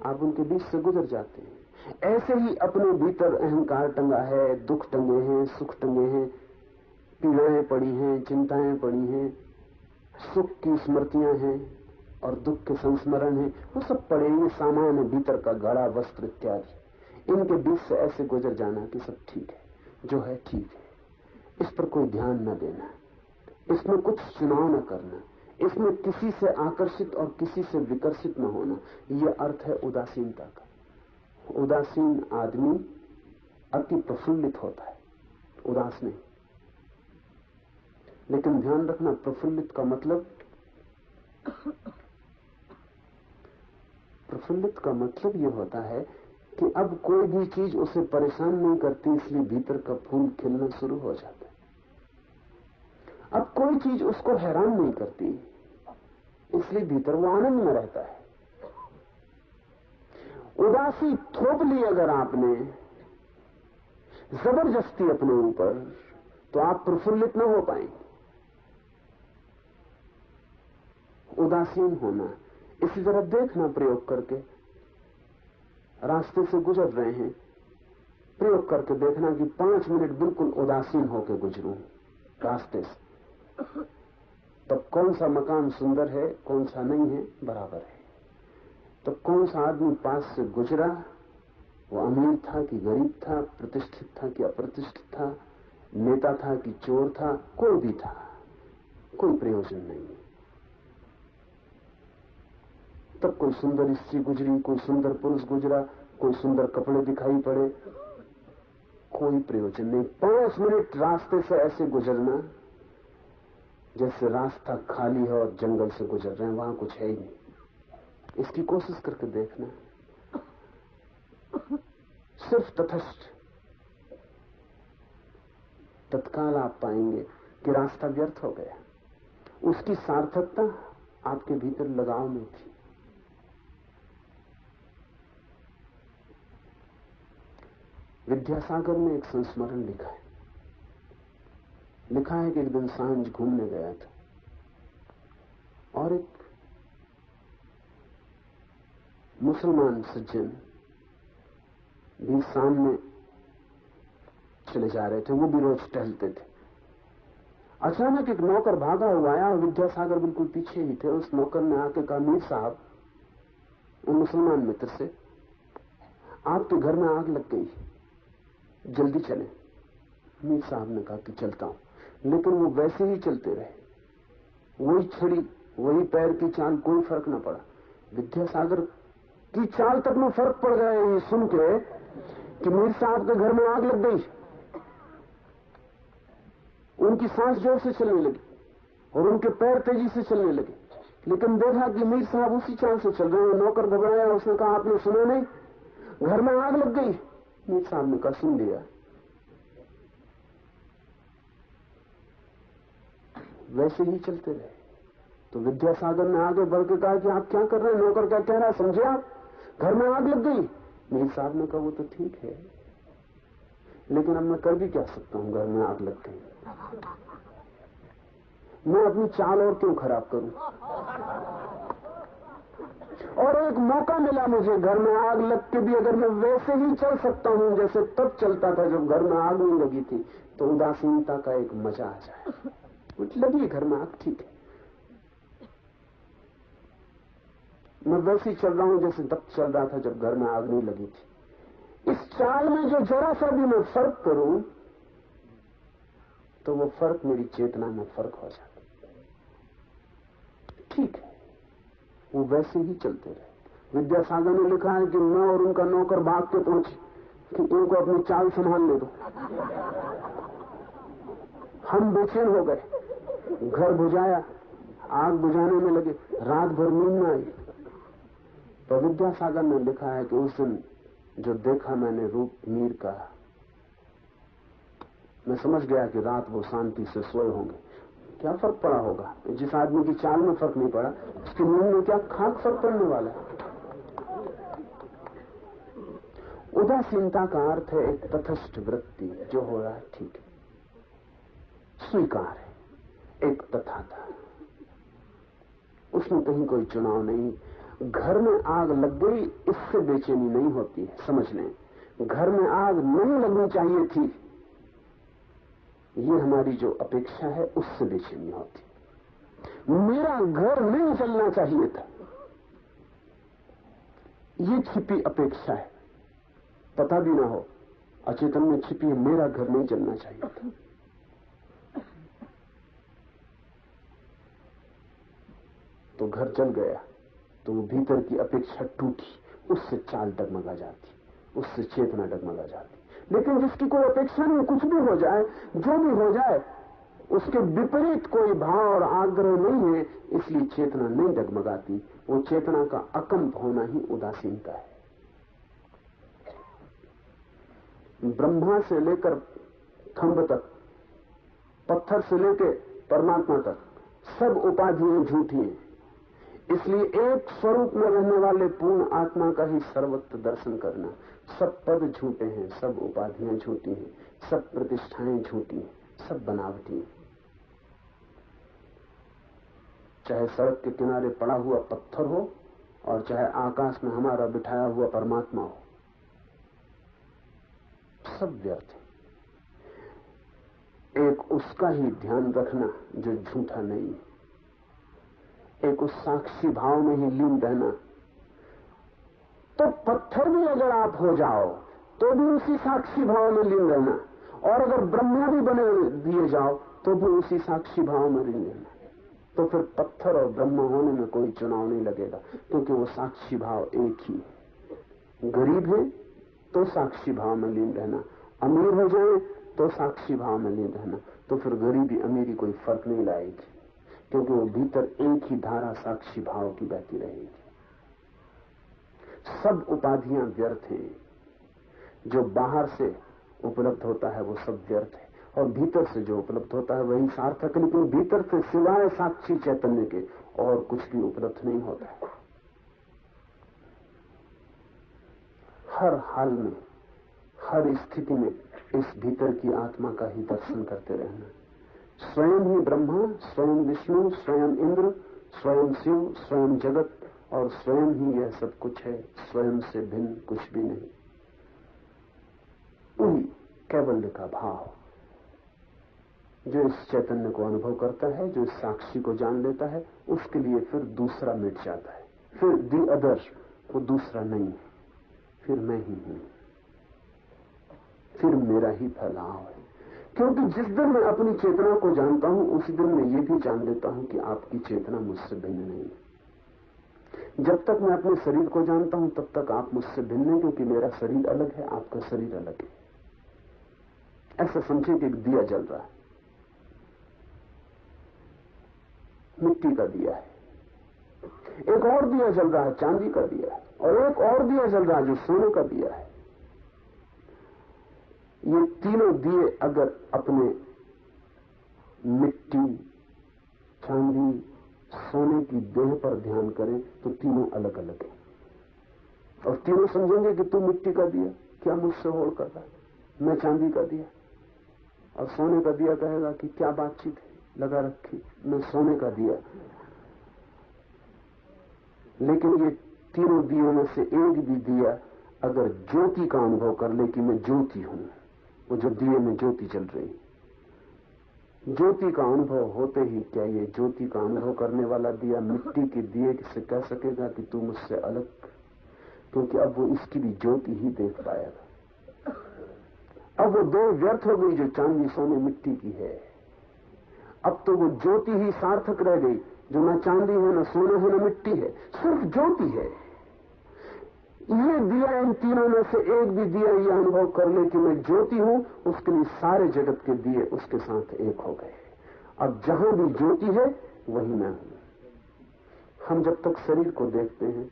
आप उनके बीच से गुजर जाते हैं। ऐसे ही अपने भीतर अहंकार टंगा है, दुख टंगे हैं, सुख टंगे हैं, पीड़ाएं पड़ी हैं, चिंताएं पड़ी हैं, सुख की स्मृतियां हैं और दुख के संस्मरण हैं, वो सब पड़े हैं। सामान है भीतर का, घड़ा, वस्त्र इत्यादि। इनके बीच से ऐसे गुजर जाना कि सब ठीक है, जो है ठीक है, इस पर कोई ध्यान न देना, इसमें कुछ चुनाव न करना, इसमें किसी से आकर्षित और किसी से विकर्षित न होना। यह अर्थ है उदासीनता का। उदासीन आदमी अति प्रफुल्लित होता है, उदास नहीं। लेकिन ध्यान रखना, प्रफुल्लित का मतलब यह होता है कि अब कोई भी चीज उसे परेशान नहीं करती, इसलिए भीतर का फूल खिलना शुरू हो जाता है। अब कोई चीज उसको हैरान नहीं करती, इसलिए भीतर वो आनंद में रहता है। उदासी थोप ली अगर आपने जबरदस्ती अपने ऊपर, तो आप प्रफुल्लित न हो पाएंगे। उदासीन होना, इसी तरह देखना, प्रयोग करके रास्ते से गुजर रहे हैं, प्रयोग करके देखना कि 5 मिनट बिल्कुल उदासीन होकर गुजरूं रास्ते से, तब कौन सा मकान सुंदर है, कौन सा नहीं है, बराबर है। तो कौन सा आदमी पास से गुजरा, वो अमीर था कि गरीब था, प्रतिष्ठित था कि अप्रतिष्ठित था, नेता था कि चोर था, कोई भी था, कोई प्रयोजन नहीं। तब कोई सुंदर स्त्री गुजरी, कोई सुंदर पुरुष गुजरा, कोई सुंदर कपड़े दिखाई पड़े, कोई प्रयोजन नहीं। 5 मिनट रास्ते से ऐसे गुजरना जैसे रास्ता खाली है और जंगल से गुजर रहे हैं, वहां कुछ है ही नहीं। इसकी कोशिश करके देखना, सिर्फ तटस्थ, तत्काल आप पाएंगे कि रास्ता व्यर्थ हो गया। उसकी सार्थकता आपके भीतर लगाव में थी। विद्यासागर ने एक संस्मरण लिखा है। लिखा है कि एक दिन सांझ घूमने गया था और एक मुसलमान सज्जन भी सामने चले जा रहे थे, वो भी रोज टहलते थे। अचानक एक नौकर भागा हुआ आया और विद्यासागर बिल्कुल पीछे ही थे। उस नौकर ने आके कहा, मीर साहब, उन मुसलमान मित्र से, आपके घर में आग लग गई, जल्दी चले। मीर साहब ने कहा कि चलता हूं, लेकिन वो वैसे ही चलते रहे, वही छड़ी, वही पैर की चाल, कोई फर्क न पड़ा। विद्यासागर की चाल तक में फर्क पड़ गया ये सुन के कि मीर साहब के घर में आग लग गई। उनकी सांस जोर से चलने लगी और उनके पैर तेजी से चलने लगे। लेकिन देखा कि मीर साहब उसी चाल से चल रहे हैं। नौकर घबराया, उसने कहा आपने सुना नहीं, घर में आग लग गई। मीर साहब ने कहा सुन लिया। वैसे ही चलते रहे। तो विद्यासागर ने आगे बढ़ के कहा कि आप क्या कर रहे हैं? नौकर क्या कह रहा है समझे आप? घर में आग लग गई। मीर साहब ने कहा वो तो ठीक है, लेकिन अब मैं कर भी क्या सकता हूं? घर में आग लग गई, मैं अपनी चाल और क्यों खराब करूं? और एक मौका मिला मुझे, घर में आग लग के भी अगर मैं वैसे ही चल सकता हूं जैसे तब चलता था जब घर में आग नहीं लगी थी, तो उदासीनता का एक मजा आ जाए। लगी घर में आग, ठीक है, मैं वैसे ही चल रहा हूं जैसे तब चल रहा था जब घर में आग नहीं लगी थी। इस चाल में जो जरा सा भी मैं फर्क करूं तो वो फर्क मेरी चेतना में फर्क हो जाता। ठीक है, वो वैसे ही चलते रहे। विद्यासागर ने लिखा है कि मैं और उनका नौकर भाग के पहुंचे कि इनको अपनी चाल संभालने दो। हम बेचैन हो गए, घर बुझाया, आग बुझाने में लगे, रात भर नींद न आई। तो विद्यासागर ने लिखा है कि उस दिन जो देखा मैंने रूप मीर का, मैं समझ गया कि रात वो शांति से सोए होंगे। क्या फर्क पड़ा होगा? जिस आदमी की चाल में फर्क नहीं पड़ा, उसकी नींद में क्या खाक फर्क पड़ने वाला है? उदासीनता का अर्थ है एक तटस्थ वृत्ति, जो हो रहा है ठीक है, स्वीकार है, एक तथाता, उसमें कहीं कोई चुनाव नहीं। घर में आग लग गई इससे बेचैनी नहीं होती है, समझ लें। घर में आग नहीं लगनी चाहिए थी, ये हमारी जो अपेक्षा है उससे बेचैनी होती। मेरा घर नहीं जलना चाहिए था, ये छिपी अपेक्षा है, पता भी ना हो, अचेतन में छिपी है, मेरा घर नहीं जलना चाहिए था। तो घर जल गया तो वो भीतर की अपेक्षा टूटी, उससे चाल डगमगा जाती, उससे चेतना डगमगा जाती। लेकिन जिसकी कोई अपेक्षा नहीं, कुछ भी हो जाए, जो भी हो जाए, उसके विपरीत कोई भाव और आग्रह नहीं है, इसलिए चेतना नहीं डगमगाती। वो चेतना का अकंप होना ही उदासीनता है। ब्रह्मा से लेकर खंभ तक, पत्थर से लेकर परमात्मा तक, सब उपाधियां झूठी हैं। इसलिए एक स्वरूप में रहने वाले पूर्ण आत्मा का ही सर्वत्र दर्शन करना। सब पद झूठे हैं, सब उपाधियां झूठी हैं, सब प्रतिष्ठाएं झूठी हैं, सब बनावटी हैं। चाहे सड़क के किनारे पड़ा हुआ पत्थर हो और चाहे आकाश में हमारा बिठाया हुआ परमात्मा हो, सब व्यर्थ है। एक उसका ही ध्यान रखना जो झूठा नहीं है, एक उस साक्षी भाव में ही लीन रहना। तो पत्थर भी अगर आप हो जाओ तो भी उसी साक्षी भाव में लीन रहना, और अगर ब्रह्मा भी बने दिए जाओ तो भी उसी साक्षी भाव में लीन रहना। तो फिर पत्थर और ब्रह्मा होने में कोई चुनाव नहीं लगेगा, क्योंकि वो साक्षी भाव एक ही है। गरीब है तो साक्षी भाव में लीन रहना, अमीर हो जाए तो साक्षी भाव में लीन रहना। तो फिर गरीबी अमीरी कोई फर्क नहीं लाएगी, क्योंकि वो भीतर एक ही धारा साक्षी भाव की बहती रहेगी। सब उपाधियां व्यर्थ हैं, जो बाहर से उपलब्ध होता है वो सब व्यर्थ है, और भीतर से जो उपलब्ध होता है वही सार्थक है। लेकिन भीतर से सिवाय साक्षी चैतन्य के और कुछ भी उपलब्ध नहीं होता है। हर हाल में, हर स्थिति में इस भीतर की आत्मा का ही दर्शन करते रहना। स्वयं ही ब्रह्मा, स्वयं विष्णु, स्वयं इंद्र, स्वयं शिव, स्वयं जगत, और स्वयं ही यह सब कुछ है, स्वयं से भिन्न कुछ भी नहीं। वही कैवल्य का भाव जो इस चैतन्य को अनुभव करता है, जो इस साक्षी को जान लेता है, उसके लिए फिर दूसरा मिट जाता है। फिर दी अदर, वो दूसरा नहीं है, फिर मैं ही हूं, फिर मेरा ही फैलाव है। क्योंकि जिस दिन मैं अपनी चेतना को जानता हूं, उसी दिन मैं ये भी जान लेता हूं कि आपकी चेतना मुझसे भिन्न नहीं है। जब तक मैं अपने शरीर को जानता हूं तब तक आप मुझसे भिन्न हैं, क्योंकि मेरा शरीर अलग है, आपका शरीर अलग है। ऐसा समझे कि एक दिया जल रहा है, मिट्टी का दिया है, एक और दिया जल रहा है चांदी का दिया है, और एक और दिया जल रहा है जो सोने का दिया है। ये तीनों दिए अगर अपने मिट्टी, चांदी, सोने की देह पर ध्यान करें तो तीनों अलग अलग हैं, और तीनों समझेंगे कि तू मिट्टी का दिया, क्या मुझसे होड़ कर रहा है, मैं चांदी का दिया। और सोने का दिया कहेगा कि क्या बातचीत है लगा रखी, मैं सोने का दिया। लेकिन ये तीनों दियों में से एक भी दिया अगर ज्योति का अनुभव कर ले कि मैं ज्योति हूं, वो जो दिए में ज्योति जल रही, ज्योति का अनुभव होते ही क्या ये ज्योति का अनुभव करने वाला दिया मिट्टी के दिए से कह सकेगा कि तू मुझसे अलग, क्योंकि अब वो इसकी भी ज्योति ही देख पाएगा। अब वो दो व्यर्थ हो गई जो चांदी सोने मिट्टी की है, अब तो वो ज्योति ही सार्थक रह गई जो न चांदी है न सोना है न मिट्टी है, सिर्फ ज्योति है। ये दिया इन तीनों में से एक भी दिया ये अनुभव कर ले कि मैं ज्योति हूं, उसके लिए सारे जगत के दिए उसके साथ एक हो गए। अब जहां भी ज्योति है वही मैं हूं। हम जब तक शरीर को देखते हैं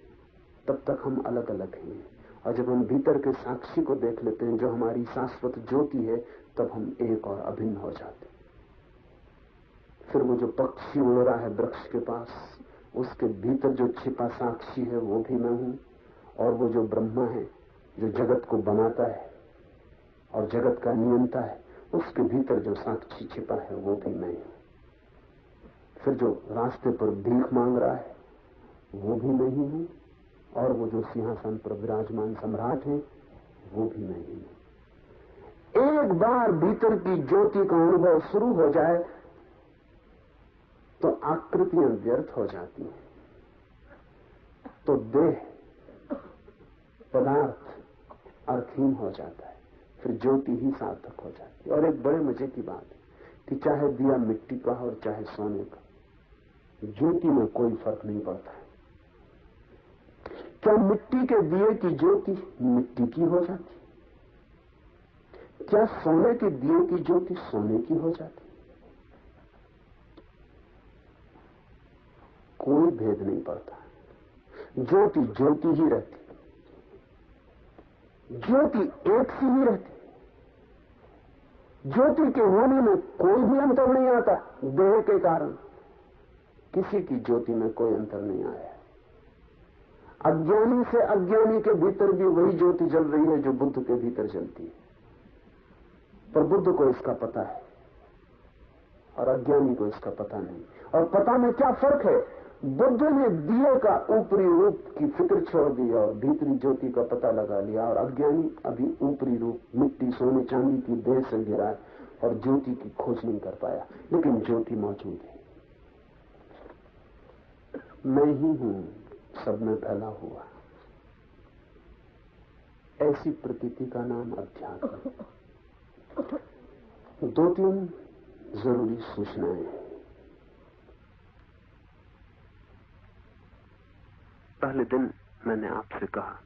तब तक हम अलग अलग हैं, और जब हम भीतर के साक्षी को देख लेते हैं जो हमारी शाश्वत ज्योति है, तब हम एक और अभिन्न हो जाते हैं। फिर वो जो पक्षी उड़ रहा है वृक्ष के पास, उसके भीतर जो छिपा साक्षी है वो भी मैं हूं, और वो जो ब्रह्मा है जो जगत को बनाता है और जगत का नियंता है, उसके भीतर जो साक्षी छिपा है वो भी मैं हूं। फिर जो रास्ते पर भीख मांग रहा है वो भी मैं ही हूं, और वो जो सिंहासन पर विराजमान सम्राट है वो भी मैं ही हूं। एक बार भीतर की ज्योति का अनुभव शुरू हो जाए तो आकृतियां व्यर्थ हो जाती हैं, तो देह पदार्थ अर्थहीन हो जाता है, फिर ज्योति ही सार्थक हो जाती है। और एक बड़े मजे की बात है कि चाहे दिया मिट्टी का और चाहे सोने का, ज्योति में कोई फर्क नहीं पड़ता है। क्या मिट्टी के दिए की ज्योति मिट्टी की हो जाती, क्या सोने के दिए की ज्योति सोने की हो जाती? कोई भेद नहीं पड़ता, ज्योति ज्योति ही रहती, ज्योति एक सी ही रहती। ज्योति के होने में कोई भी अंतर नहीं आता। देह के कारण किसी की ज्योति में कोई अंतर नहीं आया। अज्ञानी से अज्ञानी के भीतर भी वही ज्योति जल रही है जो बुद्ध के भीतर जलती है, पर बुद्ध को इसका पता है और अज्ञानी को इसका पता नहीं। और पता में क्या फर्क है? बुद्ध ने दिए का ऊपरी रूप की फिक्र छोड़ दी और भीतरी ज्योति का पता लगा लिया, और अज्ञानी अभी ऊपरी रूप मिट्टी सोने चांदी की देह से गिरा है और ज्योति की खोज नहीं कर पाया। लेकिन ज्योति मौजूद है। मैं ही हूं सब में फैला हुआ, ऐसी प्रतीति का नाम अध्यात्म। दो तीन जरूरी सूचनाएं। पहले दिन मैंने आपसे कहा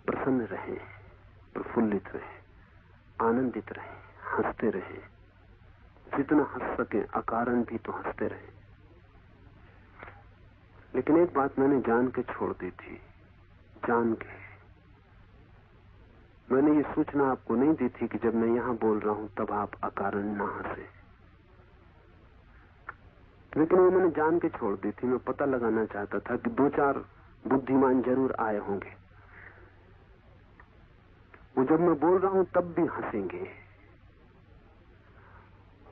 प्रसन्न रहे, प्रफुल्लित रहे, आनंदित रहे, हंसते रहे, जितना हंस सके, अकारण भी तो हंसते रहे। लेकिन एक बात मैंने जान के छोड़ दी थी, जान के मैंने ये सूचना आपको नहीं दी थी कि जब मैं यहां बोल रहा हूं तब आप अकारण ना हंसे, लेकिन वो मैंने जान के छोड़ दी थी। मैं पता लगाना चाहता था कि दो चार बुद्धिमान जरूर आए होंगे, वो जब मैं बोल रहा हूं तब भी हंसेंगे,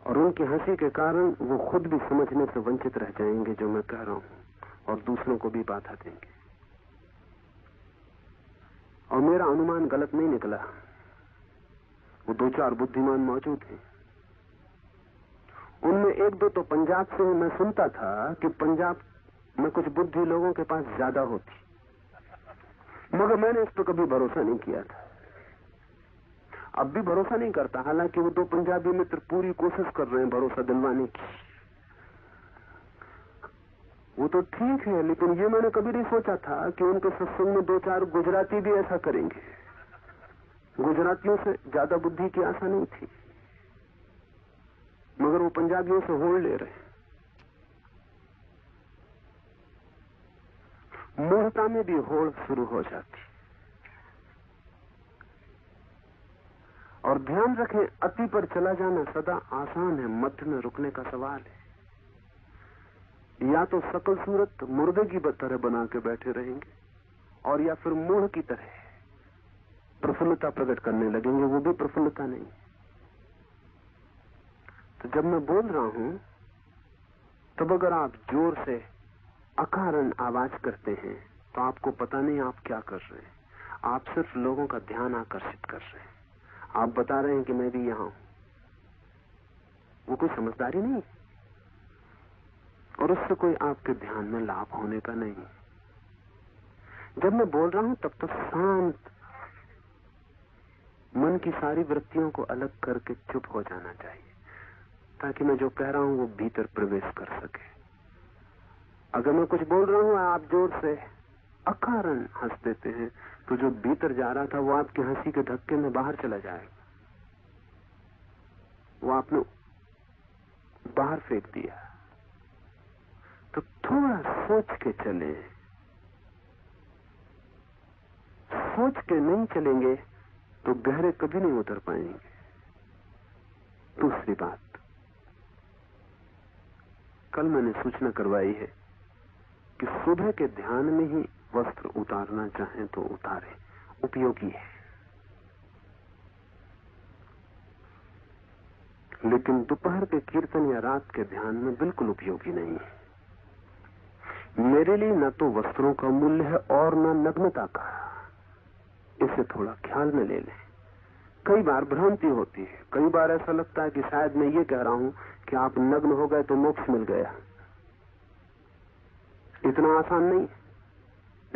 और उनकी हंसी के कारण वो खुद भी समझने से वंचित रह जाएंगे जो मैं कह रहा हूं, और दूसरों को भी बाधा देंगे। और मेरा अनुमान गलत नहीं निकला। वो दो चार बुद्धिमान मौजूद हैं, उनमें एक दो तो पंजाब से मैं सुनता था कि पंजाब में कुछ बुद्धि लोगों के पास ज्यादा होती, मगर मैंने इस पर कभी भरोसा नहीं किया था, अब भी भरोसा नहीं करता। हालांकि वो दो पंजाबी मित्र पूरी कोशिश कर रहे हैं भरोसा दिलवाने की, वो तो ठीक है, लेकिन ये मैंने कभी नहीं सोचा था कि उनके सत्संग में दो चार गुजराती भी ऐसा करेंगे। गुजरातियों से ज्यादा बुद्धि की आशा नहीं थी। मगर वो पंजाबियों से होड़ ले रहे हैं। मूढ़ता में भी होड़ शुरू हो जाती। और ध्यान रखें, अति पर चला जाना सदा आसान है, मध्य में रुकने का सवाल है। या तो सकल सूरत मुर्दे की तरह बना के बैठे रहेंगे, और या फिर मूढ़ की तरह प्रफुल्लता प्रकट करने लगेंगे, वो भी प्रफुल्लता नहीं। तो जब मैं बोल रहा हूं, तब अगर आप जोर से अकारण आवाज करते हैं तो आपको पता नहीं आप क्या कर रहे हैं। आप सिर्फ लोगों का ध्यान आकर्षित कर रहे हैं। आप बता रहे हैं कि मैं भी यहां हूं। वो कोई समझदारी नहीं, और उससे कोई आपके ध्यान में लाभ होने का नहीं। जब मैं बोल रहा हूं तब तो शांत मन की सारी वृत्तियों को अलग करके चुप हो जाना चाहिए, ताकि मैं जो कह रहा हूं वो भीतर प्रवेश कर सके। अगर मैं कुछ बोल रहा हूं, आप जोर से अकारण हंस देते हैं, तो जो भीतर जा रहा था वो आपकी हंसी के धक्के में बाहर चला जाएगा। वो आपने बाहर फेंक दिया। तो थोड़ा सोच के चले। सोच के नहीं चलेंगे तो गहरे कभी नहीं उतर पाएंगे। दूसरी बात, कल मैंने सूचना करवाई है कि सुबह के ध्यान में ही वस्त्र उतारना चाहें तो उतारे, उपयोगी है। लेकिन दोपहर के कीर्तन या रात के ध्यान में बिल्कुल उपयोगी नहीं है। मेरे लिए न तो वस्त्रों का मूल्य है और न नग्नता का। इसे थोड़ा ख्याल में ले लें। कई बार भ्रांति होती है। कई बार ऐसा लगता है कि शायद मैं ये कह रहा हूं कि आप नग्न हो गए तो मोक्ष मिल गया। इतना आसान नहीं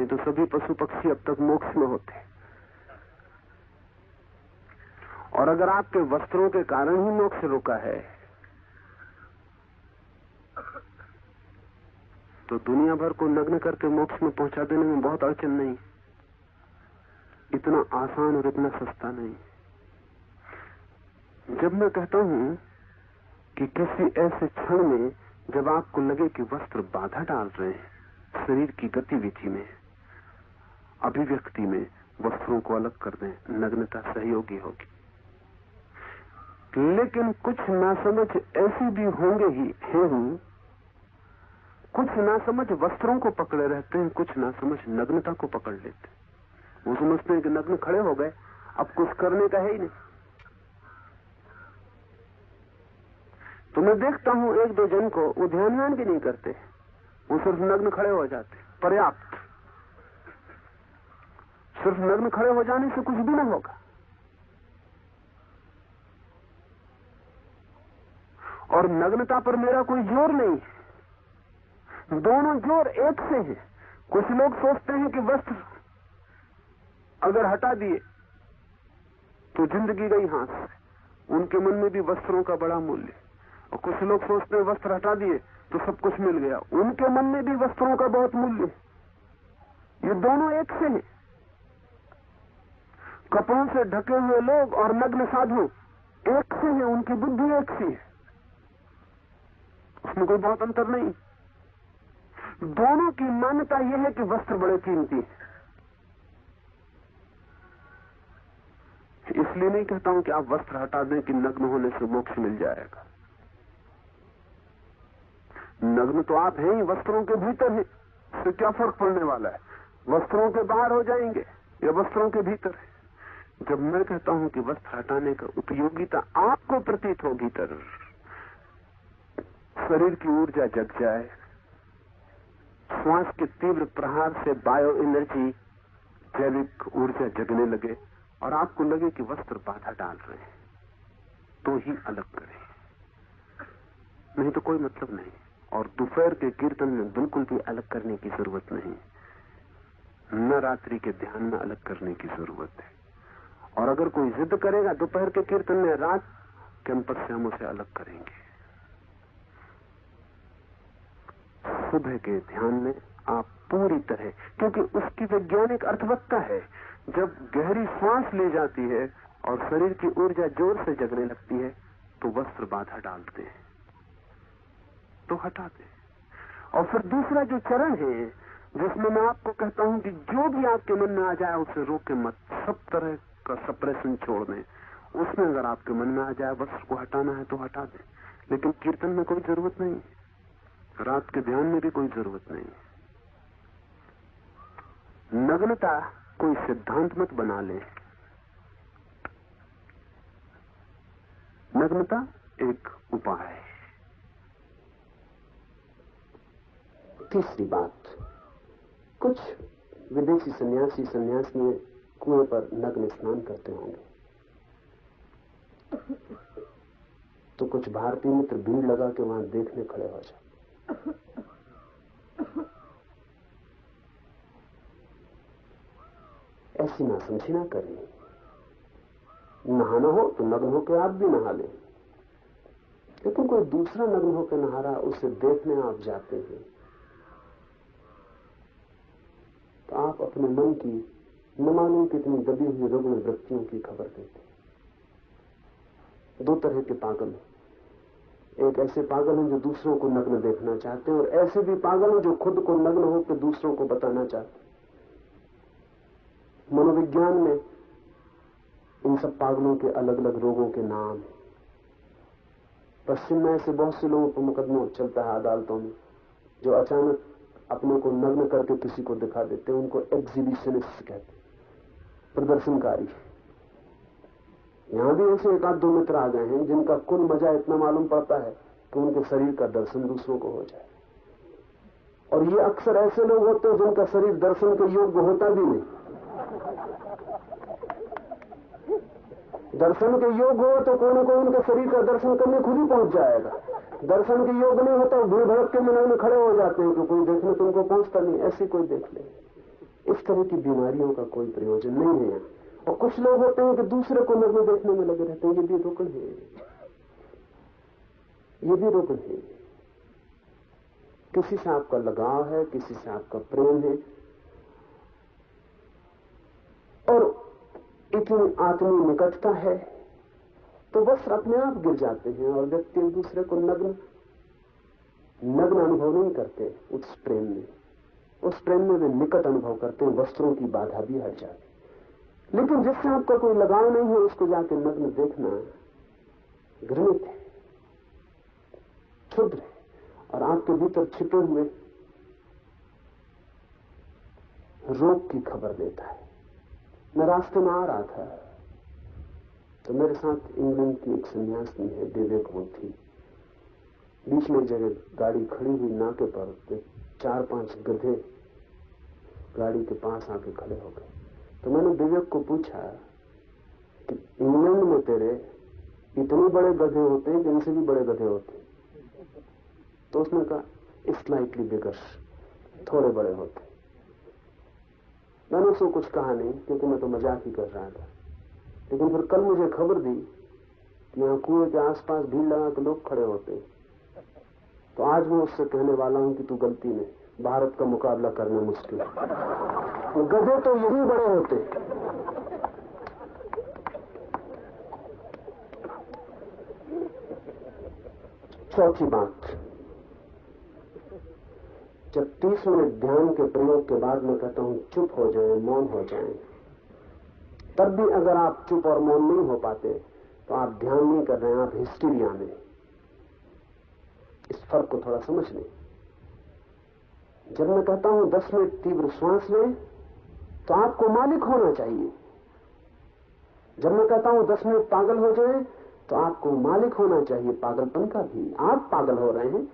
तो सभी पशु पक्षी अब तक मोक्ष में होते। और अगर आपके वस्त्रों के कारण ही मोक्ष रुका है तो दुनिया भर को नग्न करके मोक्ष में पहुंचा देने में बहुत अड़चन नहीं। इतना आसान और इतना सस्ता नहीं। जब मैं कहता हूं कि किसी ऐसे क्षण में जब आपको लगे कि वस्त्र बाधा डाल रहे हैं शरीर की गतिविधि में, अभिव्यक्ति में, वस्त्रों को अलग कर दें, नग्नता सहयोगी होगी। लेकिन कुछ नासमझ ऐसी भी होंगे ही हैं। कुछ नासमझ वस्त्रों को पकड़े रहते हैं, कुछ नासमझ नग्नता को पकड़ लेते हैं। वो समझते हैं कि नग्न खड़े हो गए, अब कुछ करने का है ही नहीं। तो मैं देखता हूं एक दो जन को वो ध्यान भी नहीं करते, वो सिर्फ नग्न खड़े हो जाते। पर्याप्त। सिर्फ नग्न खड़े हो जाने से कुछ भी ना होगा। और नग्नता पर मेरा कोई जोर नहीं है। दोनों जोर एक से हैं। कुछ लोग सोचते हैं कि वस्त्र अगर हटा दिए तो जिंदगी गई हाथ से। उनके मन में भी वस्त्रों का बड़ा मूल्य। और कुछ लोग सोचते हैं वस्त्र हटा दिए तो सब कुछ मिल गया। उनके मन में भी वस्त्रों का बहुत मूल्य। ये दोनों एक से हैं। कपड़ों से ढके हुए लोग और नग्न साधु एक से हैं। उनकी बुद्धि एक सी है, उसमें कोई बहुत अंतर नहीं। दोनों की मान्यता यह है कि वस्त्र बड़े कीमती है। इसलिए नहीं कहता हूं कि आप वस्त्र हटा दें कि नग्न होने से मोक्ष मिल जाएगा। नग्न तो आप हैं ही, वस्त्रों के भीतर है। इससे क्या फर्क पड़ने वाला है? वस्त्रों के बाहर हो जाएंगे या वस्त्रों के भीतर है। जब मैं कहता हूं कि वस्त्र हटाने का उपयोगिता आपको प्रतीत हो, भीतर शरीर की ऊर्जा जग जाए, श्वास के तीव्र प्रहार से बायो एनर्जी, जैविक ऊर्जा जगने लगे और आपको लगे कि वस्त्र बाधा डाल रहे हैं, तो ही अलग करें, नहीं तो कोई मतलब नहीं। और दोपहर के कीर्तन में बिल्कुल भी अलग करने की जरूरत नहीं, न रात्रि के ध्यान में अलग करने की जरूरत है। और अगर कोई जिद करेगा दोपहर के कीर्तन में, रात कैंपस से हम उसे अलग करेंगे। सुबह के ध्यान में आप पूरी तरह, क्योंकि उसकी वैज्ञानिक अर्थवत्ता है, जब गहरी सांस ली जाती है और शरीर की ऊर्जा जोर से जगने लगती है तो वस्त्र बाधा डालते हैं, तो हटा दे। और फिर दूसरा जो चरण है, जिसमें मैं आपको कहता हूं कि जो भी आपके मन में आ जाए उसे रोके मत, सब तरह का सप्रेशन छोड़ दें। उसमें अगर आपके मन में आ जाए वस्त्र को हटाना है तो हटा दें, लेकिन कीर्तन में कोई जरूरत नहीं, रात के ध्यान में भी कोई जरूरत नहीं। नग्नता कोई सिद्धांत मत बना ले, नग्नता एक उपाय है। तीसरी बात, कुछ विदेशी सन्यासी सन्यासियां कुएं पर नग्न स्नान करते होंगे, तो कुछ भारतीय मित्र भीड़ लगा के वहां देखने खड़े हो जाए। ऐसी नासमझी ना करें। नहाना हो तो नग्न होकर आप भी नहा लें, लेकिन कोई दूसरा नग्न होकर नहा रहा, उसे देखने आप जाते हैं तो आप अपने मन की न मालूम कितनी दबी हुई रुग्ण वृत्तियों की खबर देते। दो तरह के पागल, एक ऐसे पागल हैं जो दूसरों को नग्न देखना चाहते हैं, और ऐसे भी पागल हैं जो खुद को नग्न होकर दूसरों को बताना चाहते हैं। मनोविज्ञान में इन सब पागलों के अलग अलग रोगों के नाम हैं। पश्चिम में ऐसे बहुत से लोगों पर मुकदमा चलता है अदालतों में, जो अचानक अपने को नग्न करके किसी को दिखा देते हैं। उनको एग्जीबिशनिस्ट कहते हैं, प्रदर्शनकारी। यहां भी ऐसे एक आध दो मित्र आ गए हैं जिनका कुल मजा इतना मालूम पड़ता है कि उनके शरीर का दर्शन दूसरों को हो जाए। और ये अक्सर ऐसे लोग होते हैं जिनका शरीर दर्शन के योग्य होता भी नहीं। दर्शन के योग हो तो कोई न कोई उनके शरीर का दर्शन करने खुद ही पहुंच जाएगा। दर्शन के योग नहीं होता, भीड़ भड़क के मन में खड़े हो जाते हैं कि कोई देखने तुमको पहुंचता नहीं, ऐसे कोई देख ले। इस तरह की बीमारियों का कोई प्रयोजन नहीं है। और कुछ लोग होते हैं कि दूसरे को नग्न देखने में लगे रहते हैं, ये भी रुकन है, ये भी रुकन है। किसी से आपका लगाव है, किसी से आपका प्रेम है, और इतनी आत्मीय निकटता है तो वस्त्र अपने आप गिर जाते हैं और व्यक्ति एक दूसरे को नग्न अनुभव नहीं करते। उस प्रेम में वे निकट अनुभव करते हैं, वस्त्रों की बाधा भी हट जाती। लेकिन जिससे आपका कोई लगाव नहीं है उसको जाके नग्न देखना घृणित है, क्षुद्र है, और आपके भीतर छिपे हुए रोग की खबर देता है। मैं रास्ते में आ रहा था तो मेरे साथ इंग्लैंड की एक सन्यासिनी है, विवेक वो थी। बीच में जगह गाड़ी खड़ी हुई नाके पर, 4-5 गधे गाड़ी के पास आके खड़े हो गए। तो मैंने विवेक को पूछा कि इंग्लैंड में तेरे इतने बड़े गधे होते हैं कि इनसे भी बड़े गधे होते हैं? तो उसने कहा स्लाइटली बिगर, थोड़े बड़े होते। मैंने उसको कुछ कहा नहीं क्योंकि मैं तो मजाक ही कर रहा था। लेकिन फिर कल मुझे खबर दी कि यहाँ कुएं के आसपास भीड़ लगा के लोग खड़े होते हैं, तो आज मैं उससे कहने वाला हूं कि तू गलती में, भारत का मुकाबला करना मुश्किल है, तो गधे तो यही बड़े होते। चौथी बात, जब 30 मिनट ध्यान के प्रयोग के बाद मैं कहता हूं चुप हो जाएं, मौन हो जाएं, तब भी अगर आप चुप और मौन नहीं हो पाते तो आप ध्यान नहीं कर रहे हैं, आप हिस्टीरिया में। इस फर्क को थोड़ा समझ लें। जब मैं कहता हूं 10 मिनट तीव्र श्वास लें तो आपको मालिक होना चाहिए। जब मैं कहता हूं 10 मिनट पागल हो जाए तो आपको मालिक होना चाहिए पागलपन का भी। आप पागल हो रहे हैं,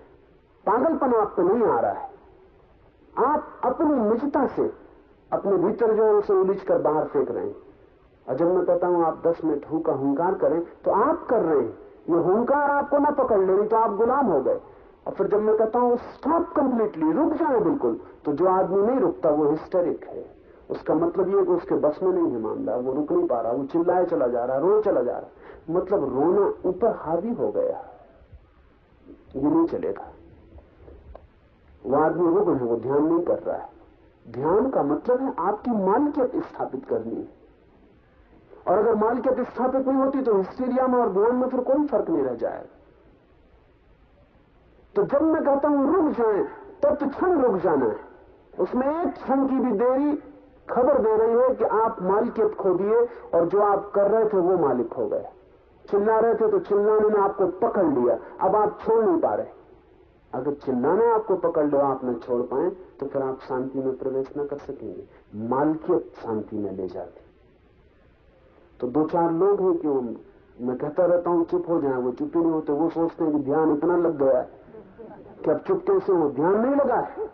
पागलपन आपको नहीं आ रहा है। आप अपनी निजता से अपने भीतर जो है उसे उलीझ कर बाहर फेंक रहे हैं। और जब मैं कहता हूं आप 10 मिनट हु का हुंकार करें तो आप कर रहे हैं, ये हुंकार आपको ना पकड़ ले, तो आप गुलाम हो गए। और फिर जब मैं कहता हूं स्टॉप कंप्लीटली, रुक जाए बिल्कुल, तो जो आदमी नहीं रुकता वो हिस्टेरिक है। उसका मतलब ये कि उसके बस में नहीं है मामला, वो रुक नहीं पा रहा, वो चिल्लाए चला जा रहा, रोए चला जा रहा। मतलब रोना ऊपर हावी हो गया, ये नहीं चलेगा। वो आदमी रुक है, वो ध्यान नहीं कर रहा है। ध्यान का मतलब है आपकी मालिकियत स्थापित करनी है। और अगर मालिकियत स्थापित नहीं होती तो हिस्टीरिया में और ध्यान में फिर कोई फर्क नहीं रह जाएगा। तो जब मैं कहता हूं रुक जाए, तब तो क्षण रुक जाना है। उसमें एक क्षण की भी देरी खबर दे रही है कि आप मालिकियत खो दिए और जो आप कर रहे थे वो मालिक हो गए। चिल्ला रहे थे तो चिल्लाने ने आपको पकड़ लिया, अब आप छोड़ नहीं पा रहे। अगर चिल्लाना आपको पकड़ लो, आप न छोड़ पाए, तो फिर आप शांति में प्रवेश न कर सकेंगे। मालिकियत शांति में ले जाती। तो दो चार लोग हैं कि मैं कहता रहता हूं चुप हो जाए, वो चुप ही नहीं होते। वो सोचते हैं कि ध्यान इतना लग गया है कि अब चुप कैसे हो, ध्यान नहीं लगा है।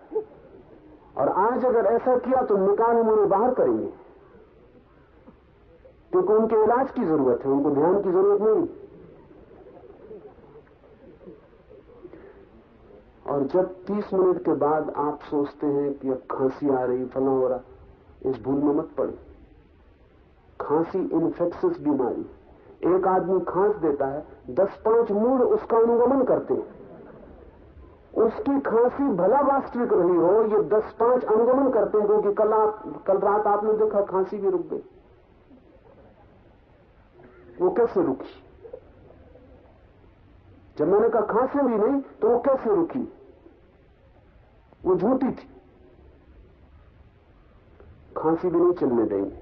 और आज अगर ऐसा किया तो निकाल उन्हें बाहर करेंगे, क्योंकि उनके इलाज की जरूरत है, उनको ध्यान की जरूरत नहीं। और जब 30 मिनट के बाद आप सोचते हैं कि अब खांसी आ रही, फला हो रहा, इस भूल में मत पड़े। खांसी इन्फेक्शियस बीमारी। एक आदमी खांस देता है, 10-5 मूड उसका अनुगमन करते हैं। उसकी खांसी भला वास्तविक रही हो, ये 10-5 अनुगमन करते हैं, क्योंकि कल रात आपने देखा खांसी भी रुक गई। वो कैसे रुकी? जब मैंने कहा खांसी भी नहीं, तो वो कैसे रुकी? वो झूठी थी। खांसी भी नहीं चलने देंगे।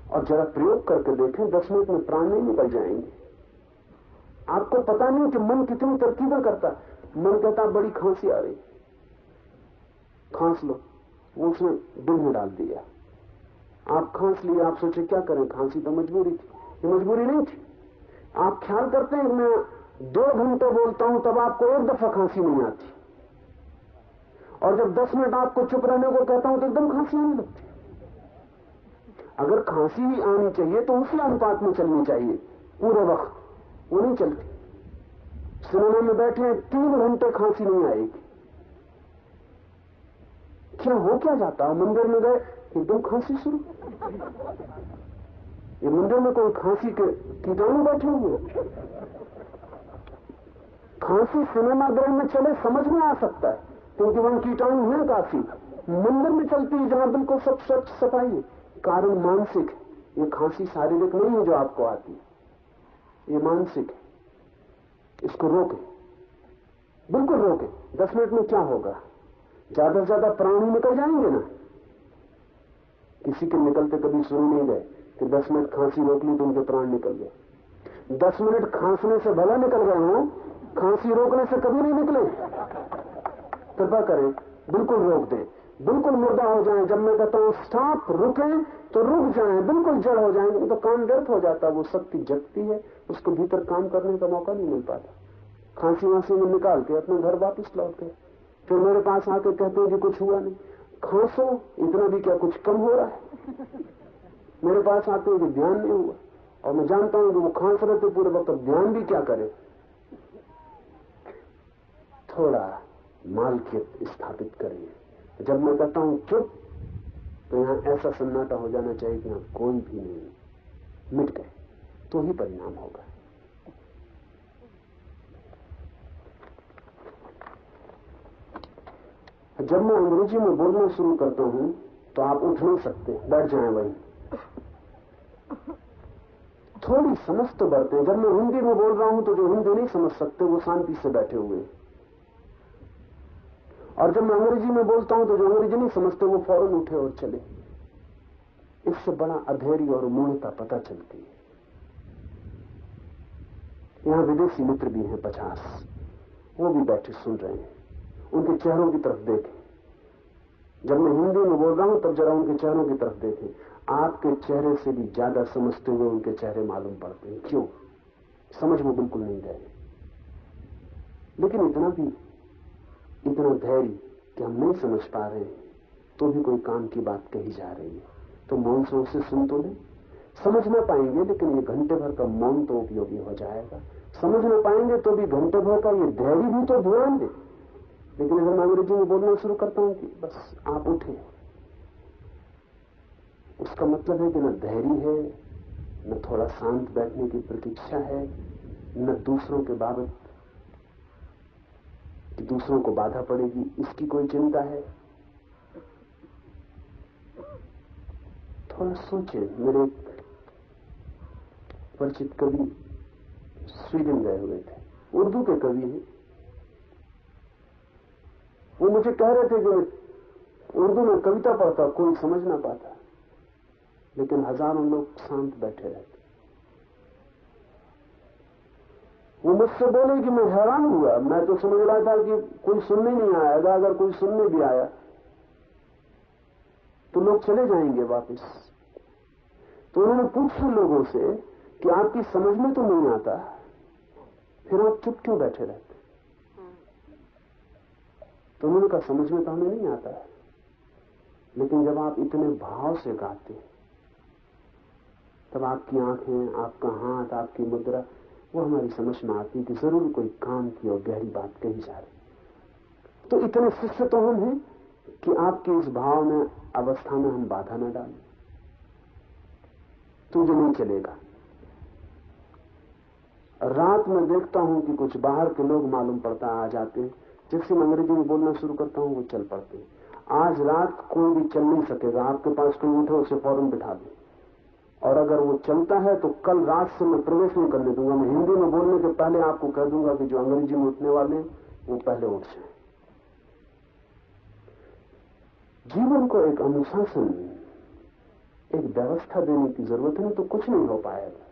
और जरा प्रयोग करके देखें, 10 मिनट में प्राण नहीं निकल जाएंगे। आपको पता नहीं कि मन कितनी तरकीबें करता है। मन कहता बड़ी खांसी आ रही, खांस लो, वो उसने दिल में डाल दिया। आप खांस लिए, आप सोचे क्या करें, खांसी तो मजबूरी थी। ये मजबूरी नहीं थी। आप ख्याल करते हैं मैं 2 घंटे बोलता हूं तब आपको एक दफा खांसी नहीं आती, और जब 10 मिनट आपको चुप रहने को कहता हूं तो एकदम खांसी आने लगती। अगर खांसी ही आनी चाहिए तो उसी अनुपात में चलनी चाहिए पूरे वक्त, वो नहीं चलती। सिनेमा में बैठे 3 घंटे खांसी नहीं आएगी। क्या हो क्या जाता? मंदिर में गए एकदम खांसी शुरू। ये मंदिर में कोई खांसी के कीटाणु बैठे हुए? खांसी सिनेमा गृह में चले समझ में आ सकता है, क्योंकि वहां कीटाणु है काफी। मंदिर में चलती है जहां बिल्कुल सब स्वच्छ सफाई है। कारण मानसिक है। ये खांसी शारीरिक नहीं है जो आपको आती है, ये मानसिक है। इसको रोके, बिल्कुल रोके। 10 मिनट में क्या होगा? ज्यादा से ज्यादा प्राण ही निकल जाएंगे ना। किसी के निकलते कभी सुन नहीं गए कि 10 मिनट खांसी रोक ली तो उनके प्राण निकल गए। 10 मिनट खांसने से भला निकल गए हो, खांसी रोकने से कभी नहीं निकले। कृपा करें, बिल्कुल रोक दें, बिल्कुल मुर्दा हो जाए। जब मैं कहता हूं स्टॉप, रुकें, तो रुक जाएं, बिल्कुल जड़ हो जाएंगे। तो काम व्यर्थ हो जाता, वो शक्ति जगती है, उसको भीतर काम करने का मौका नहीं मिल पाता। खांसी वांसी में निकाल के अपने घर वापस लौट गए। फिर मेरे पास आके कहते हैं कि कुछ हुआ नहीं। खांसो, इतना भी क्या कुछ कम हो रहा है? मेरे पास आते हैं कि ध्यान नहीं हुआ, और मैं जानता हूं कि वो खांस रहे थे पूरे वक्त, ध्यान भी क्या करे। थोड़ा मालिकियत स्थापित करिए। जब मैं कहता हूं चुप, तो यहां ऐसा सन्नाटा हो जाना चाहिए कि यहां कोई भी नहीं, मिट गए, तो ही परिणाम होगा। जब मैं अंग्रेजी में बोलना शुरू करता हूं तो आप उठ नहीं सकते, बैठ जाएं वहीं। थोड़ी समझ तो बरतें। जब मैं हिंदी में बोल रहा हूं तो जो हिंदी नहीं समझ सकते वो शांति से बैठे हुए, और जब मैं अंग्रेजी में बोलता हूं तो जो अंग्रेजी नहीं समझते वो फौरन उठे और चले। इससे बड़ा अधैर्य और मूढ़ता पता चलती है। यहां विदेशी मित्र भी हैं 50, वो भी बैठे सुन रहे हैं। उनके चेहरों की तरफ देखें। जब मैं हिंदी में बोल रहा हूं तब जरा उनके चेहरों की तरफ देखें। आपके चेहरे से भी ज्यादा समझते हुए उनके चेहरे मालूम पड़ते हैं। क्यों? समझ में बिल्कुल नहीं गए, लेकिन इतना धैर्य कि हम नहीं समझ पा रहे हैं तो भी कोई काम की बात कही जा रही है, तो मौन से उसे सुन तो ले। समझ ना पाएंगे, लेकिन ये घंटे भर का मौन तो उपयोगी हो जाएगा। समझ ना पाएंगे तो भी घंटे भर का ये धैर्य भी तो ध्यान दे। लेकिन अगर मैं अंग्रेजी में बोलना शुरू करता हूं कि बस आप उठे, उसका मतलब है कि न धैर्य है, न थोड़ा शांत बैठने की प्रतीक्षा है, न दूसरों के बाबत कि दूसरों को बाधा पड़ेगी इसकी कोई चिंता है। थोड़ा सोचें। मेरे परिचित कवि स्वीडन गए हुए थे, उर्दू के कवि हैं। वो मुझे कह रहे थे कि उर्दू में कविता पढ़ता कोई समझ ना पाता, लेकिन हजारों लोग शांत बैठे रहते। वो मुझसे बोले कि मैं हैरान हुआ, मैं तो समझ रहा था कि कोई सुनने नहीं आएगा, अगर कोई सुनने भी आया तो लोग चले जाएंगे वापस। तो उन्होंने पूछा लोगों से कि आपकी समझ में तो नहीं आता, फिर आप चुप क्यों बैठे रहते? तो उन्होंने कहा समझ में तो हमें नहीं आता है, लेकिन जब आप इतने भाव से गाते तब आपकी आंखें, आपका हाथ, आपकी मुद्रा वो हमारी समझ में आती कि जरूर कोई काम की और गहरी बात कही जा रही। तो इतने शिष्य तो हम हैं कि आपकी इस भाव में अवस्था में हम बाधा न डालें। तुझे नहीं चलेगा। रात में देखता हूं कि कुछ बाहर के लोग मालूम पड़ता आ जाते हैं, जैसे मैं अंग्रेजी में बोलना शुरू करता हूं वो चल पड़ते हैं। आज रात कोई भी चल नहीं सकेगा, आपके पास कोई उठे उसे फौरन बिठा दो, और अगर वो चलता है तो कल रात से मैं प्रवेश नहीं करने दूंगा। मैं हिंदी में बोलने के पहले आपको कह दूंगा कि जो अंग्रेजी में उठने वाले वो पहले उठ जाए। जीवन को एक अनुशासन, एक व्यवस्था देने की जरूरत है, तो कुछ नहीं हो पाएगा।